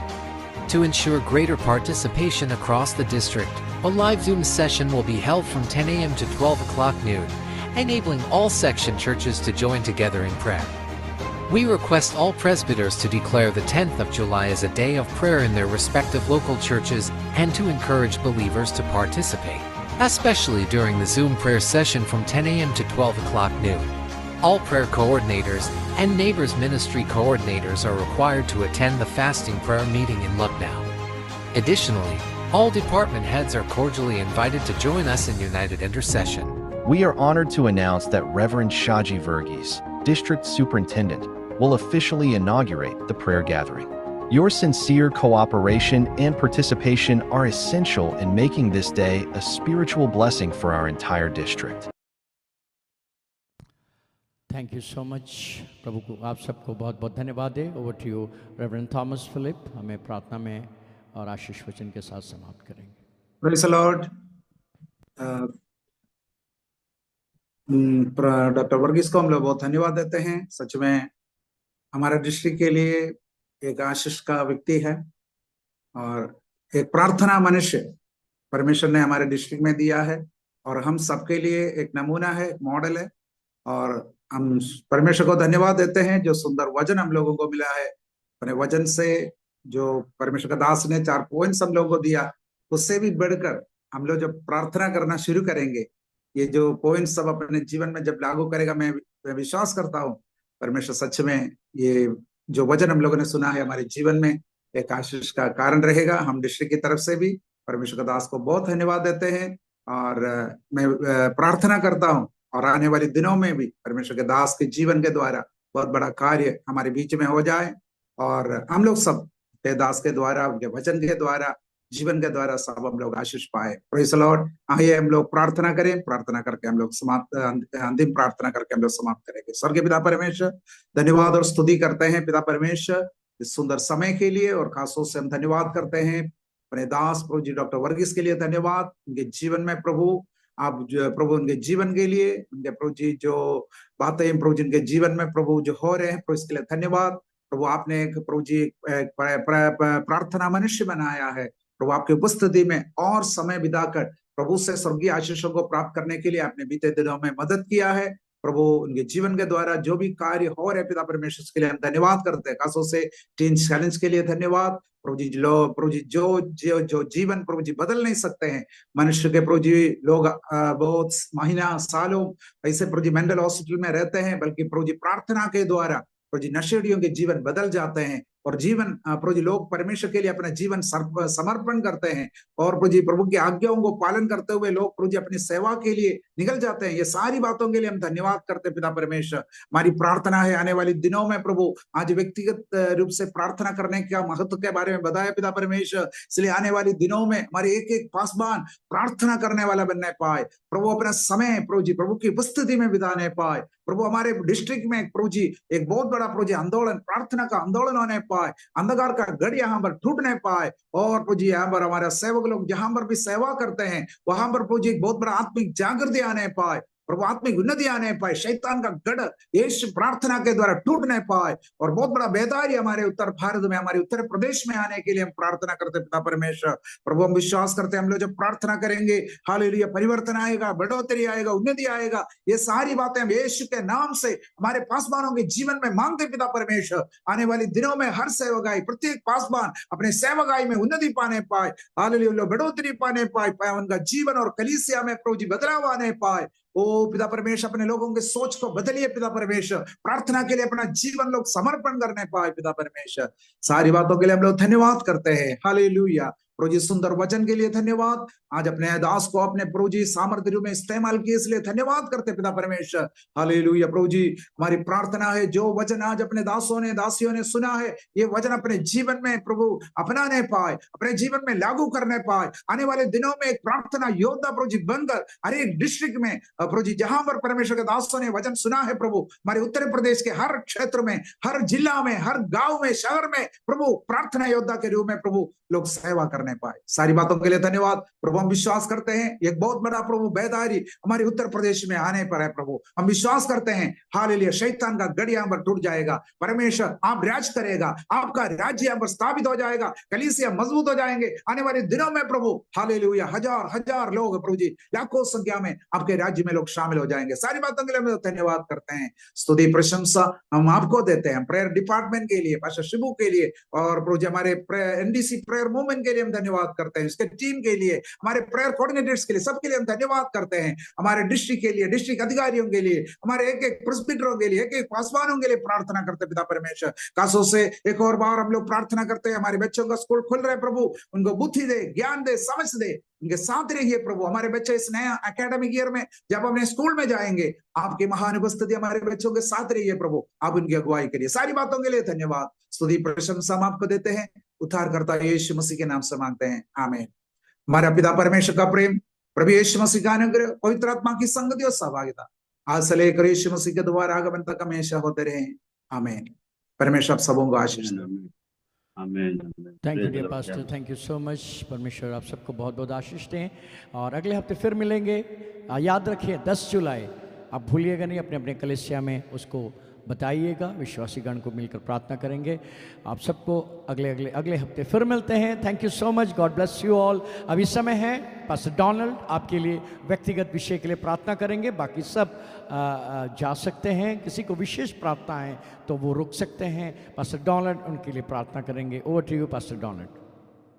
To ensure greater participation across the district, a live Zoom session will be held from 10 a.m. to 12 o'clock noon, enabling all section churches to join together in prayer. We request all presbyters to declare the 10th of July as a day of prayer in their respective local churches and to encourage believers to participate, especially during the Zoom prayer session from 10 a.m. to 12 o'clock noon. All prayer coordinators and Neighbors Ministry coordinators are required to attend the fasting prayer meeting in Lucknow. Additionally, all department heads are cordially invited to join us in united intercession. We are honored to announce that Reverend Shaji Verghese, District Superintendent, will officially inaugurate the prayer gathering. Your sincere cooperation and participation are essential in making this day a spiritual blessing for our entire district. Thank you so much. प्रभु को आप सबको बहुत बहुत धन्यवाद है। Over to you Reverend Thomas Philip, हमें प्रार्थना में और आशीष वचन के साथ समाप्त करेंगे। Praise the Lord. Doctor Varghese को हम लोग बहुत धन्यवाद देते हैं। सच में हमारे डिस्ट्रिक्ट के लिए एक आशीष का व्यक्ति है और एक प्रार्थना मनुष्य परमेश्वर ने हमारे डिस्ट्रिक्ट में दिया है और हम सबके लिए एक नमूना है, एक मॉडल है। और हम परमेश्वर को धन्यवाद देते हैं जो सुंदर वचन हम लोगों को मिला है। अपने वचन से जो परमेश्वर का दास ने 4 पॉइंट्स हम लोगों को दिया, उससे भी बढ़कर हम लोग जब प्रार्थना करना शुरू करेंगे, ये जो पॉइंट सब अपने जीवन में जब लागू करेगा, मैं विश्वास करता हूँ परमेश्वर सच में ये जो वचन हम लोगों ने सुना है हमारे जीवन में एक आशीष का कारण रहेगा। हम डिस्ट्रिक्ट की तरफ से भी परमेश्वर का दास को बहुत धन्यवाद देते हैं, और मैं प्रार्थना करता हूँ और आने वाले दिनों में भी परमेश्वर के दास के जीवन के द्वारा बहुत बड़ा कार्य हमारे बीच में हो जाए, और हम लोग सब दास के द्वारा, उनके वचन के द्वारा, जीवन के द्वारा सब हम लोग आशीष पाए। Praise the Lord. आइए हम लोग प्रार्थना करें, प्रार्थना करके हम लोग अंतिम प्रार्थना करके हम लोग समाप्त करेंगे। स्वर्गीय पिता परमेश्वर, धन्यवाद और स्तुति करते हैं पिता परमेश्वर इस सुंदर समय के लिए, और खासतौर से हम धन्यवाद करते हैं अपने दास प्रभु जी डॉक्टर वर्गीस के लिए। धन्यवाद उनके जीवन में प्रभु, आप प्रभु उनके जीवन के लिए, उनके प्रभु जी जो बातें प्रभु जिनके जीवन में प्रभु जो हो रहे हैं प्रभु इसके लिए धन्यवाद। प्रभु आपने एक प्रभु जी प्रार्थना मनुष्य बनाया है प्रभु, आपकी उपस्थिति में और समय बिताकर प्रभु से स्वर्गीय आशीषों को प्राप्त करने के लिए आपने बीते दिनों में मदद किया है प्रभु। उनके जीवन के द्वारा जो भी कार्य हो रहे पिता परमेश्वर के लिए हम धन्यवाद करते हैं। खासतौर से टीन चैलेंज के लिए धन्यवाद प्रभु जी। प्रभु जी जो जीवन प्रभु जी बदल नहीं सकते हैं मनुष्य के प्रभु जी, लोग बहुत महीना सालों ऐसे प्रभु जी मेंटल हॉस्पिटल में रहते हैं, बल्कि प्रभु जी प्रार्थना के द्वारा प्रभु जी नशेड़ियों के जीवन बदल जाते हैं, और जीवन प्रभु जी लोग परमेश्वर के लिए अपना जीवन समर्पण करते हैं, और प्रभु जी प्रभु की आज्ञाओं को पालन करते हुए लोग प्रभु जी अपनी सेवा के लिए निकल जाते हैं। ये सारी बातों के लिए हम धन्यवाद करते हैं पिता परमेश्वर। हमारी प्रार्थना है आने वाले दिनों में प्रभु, आज व्यक्तिगत रूप से प्रार्थना करने का महत्व के बारे में बताया पिता परमेश्वर, इसलिए आने वाले दिनों में हमारे एक एक पासवान प्रार्थना करने वाला बनने पाए प्रभु, अपना समय प्रभु जी प्रभु की उपस्थिति में बिताने पाए प्रभु। हमारे डिस्ट्रिक्ट में प्रभु जी एक बहुत बड़ा प्रभु जी आंदोलन, प्रार्थना का आंदोलन होने पाए, अंधकार का गढ़ यहाँ पर टूटने पाए, और प्रभु जी यहाँ पर हमारे सेवक लोग जहां पर भी सेवा करते हैं वहां पर प्रभु जी एक बहुत बड़ा आत्मिक जागृति आने पाए प्रभु, आत्मिक उन्नति आने पाए, शैतान का गढ़ यीशु प्रार्थना के द्वारा टूटने पाए, और बहुत बड़ा बेदारी हमारे उत्तर भारत में, हमारे उत्तर प्रदेश में आने के लिए हम प्रार्थना करते पिता परमेश्वर। प्रभु हम विश्वास करते हैं हम लोग जब प्रार्थना करेंगे हालेलुया परिवर्तन आएगा, बढ़ोतरी आएगा, उन्नति आएगा। ये सारी बातें हम यीशु के नाम से हमारे पासवानों के जीवन में मांगते पिता परमेश्वर। आने वाले दिनों में हर सेवकाई, प्रत्येक पासवान अपने सेवकाई में उन्नति पाने पाए, हालेलुया बढ़ोतरी पाने पाए, उनका जीवन और कलीसिया में प्रभु जी बदलाव आने पाए। ओ पिता परमेश्वर अपने लोगों के सोच को बदलिए पिता परमेश्वर, प्रार्थना के लिए अपना जीवन लोग समर्पण करने पाए पिता परमेश्वर। सारी बातों के लिए हम लोग धन्यवाद करते हैं। हालेलुया प्रभु जी सुंदर वचन के लिए धन्यवाद। आज अपने दास को अपने प्रभु जी सामर्थ्य रूप में इस्तेमाल किए इसलिए धन्यवाद करते पिता परमेश्वर। हालेलुया प्रभु जी हमारी प्रार्थना है जो वचन आज अपने दासों ने दासियों ने सुना है, ये वचन अपने जीवन में प्रभु अपनाने पाए, अपने जीवन में लागू करने पाए। आने वाले दिनों में एक प्रार्थना योद्धा प्रभु जी बनकर हर एक डिस्ट्रिक्ट में प्रभु जी जहां पर परमेश्वर के दासों ने वचन सुना है प्रभु, हमारे उत्तर प्रदेश के हर क्षेत्र में, हर जिला में, हर गांव में, शहर में प्रभु प्रार्थना योद्धा के रूप में प्रभु लोग सेवा करने पाए। सारी बातों के लिए धन्यवाद प्रभु। हम विश्वास करते हैं एक बहुत बड़ा प्रभु बेदारी हमारे उत्तर प्रदेश में आने पर है प्रभु। हम विश्वास करते हैं हालेलुया शैतान का गढ़ यहाँ पर टूट जाएगा, परमेश्वर आप राज करेगा, आपका राज्य यहाँ पर स्थापित हो जाएगा, कलीसिया मजबूत हो जाएंगे। आने वाले दिनों में प्रभु हालेलुया हजार हजार लोग प्रभु जी लाखों संख्या में आपके राज्य में लोग शामिल हो जाएंगे। सारी बातों के लिए हम धन्यवाद करते हैं, स्तुति प्रशंसा हम आपको देते हैं। प्रेयर डिपार्टमेंट के लिए, पास्टर शिबू के लिए, और प्रभु जी हमारे एनडीसी प्रेयर मूवमेंट के लिए हम धन्यवाद करते हैं, इसके टीम के लिए, हमारे प्रेयर कोऑर्डिनेटर्स के लिए, सबके लिए हम धन्यवाद करते हैं। हमारे डिस्ट्रिक्ट के लिए, डिस्ट्रिक्ट अधिकारियों के लिए, हमारे एक एक प्रेस्बिटरों के लिए, एक एक पासवानों के लिए प्रार्थना करते पिता परमेश्वर। खासों से एक और बार हम लोग प्रार्थना करते हैं हमारे बच्चों का स्कूल खुल रहे प्रभु, उनको बुद्धि दे, ज्ञान दे, समझ दे, उनके साथ रहिए प्रभु। हमारे बच्चे इस नया एकेडमिक ईयर में जब अपने स्कूल में जाएंगे आपकी महान उपस्थिति हमारे बच्चों के साथ रहिए प्रभु, आप उनकी अगुवाई करिए। सारी बातों के लिए धन्यवाद, स्तुति प्रशंसा हम आपको देते हैं, उद्धारकर्ता यीशु मसीह के नाम से मांगते हैं, आमीन। हमारा पिता परमेश्वर का प्रेम, प्रभु यीशु मसीह का अनुग्रह, पवित्र आत्मा की संगति और सहभागिता आज से लेकर यीशु मसीह के दोबारा आगमन तक हमेशा होते रहे, आमीन। परमेश्वर आप सबों को आशीष दे। Thank you dear pastor, thank you so much. परमेश्वर आप सबको बहुत बहुत आशीष दें, और अगले हफ्ते फिर मिलेंगे। याद रखिए 10 जुलाई, आप भूलिएगा नहीं, अपने अपने कलीसिया में उसको बताइएगा, विश्वासी गण को मिलकर प्रार्थना करेंगे। आप सबको अगले हफ्ते फिर मिलते हैं। Thank you so much, God bless you all. अभी समय है, पास्टर डोनाल्ड आपके लिए व्यक्तिगत विषय के लिए प्रार्थना करेंगे, बाकी सब जा सकते हैं। किसी को विशेष प्रार्थना है तो वो रुक सकते हैं। पास्टर डोनाल्ड उनके लिए प्रार्थना करेंगे। Over to you pastor Donald.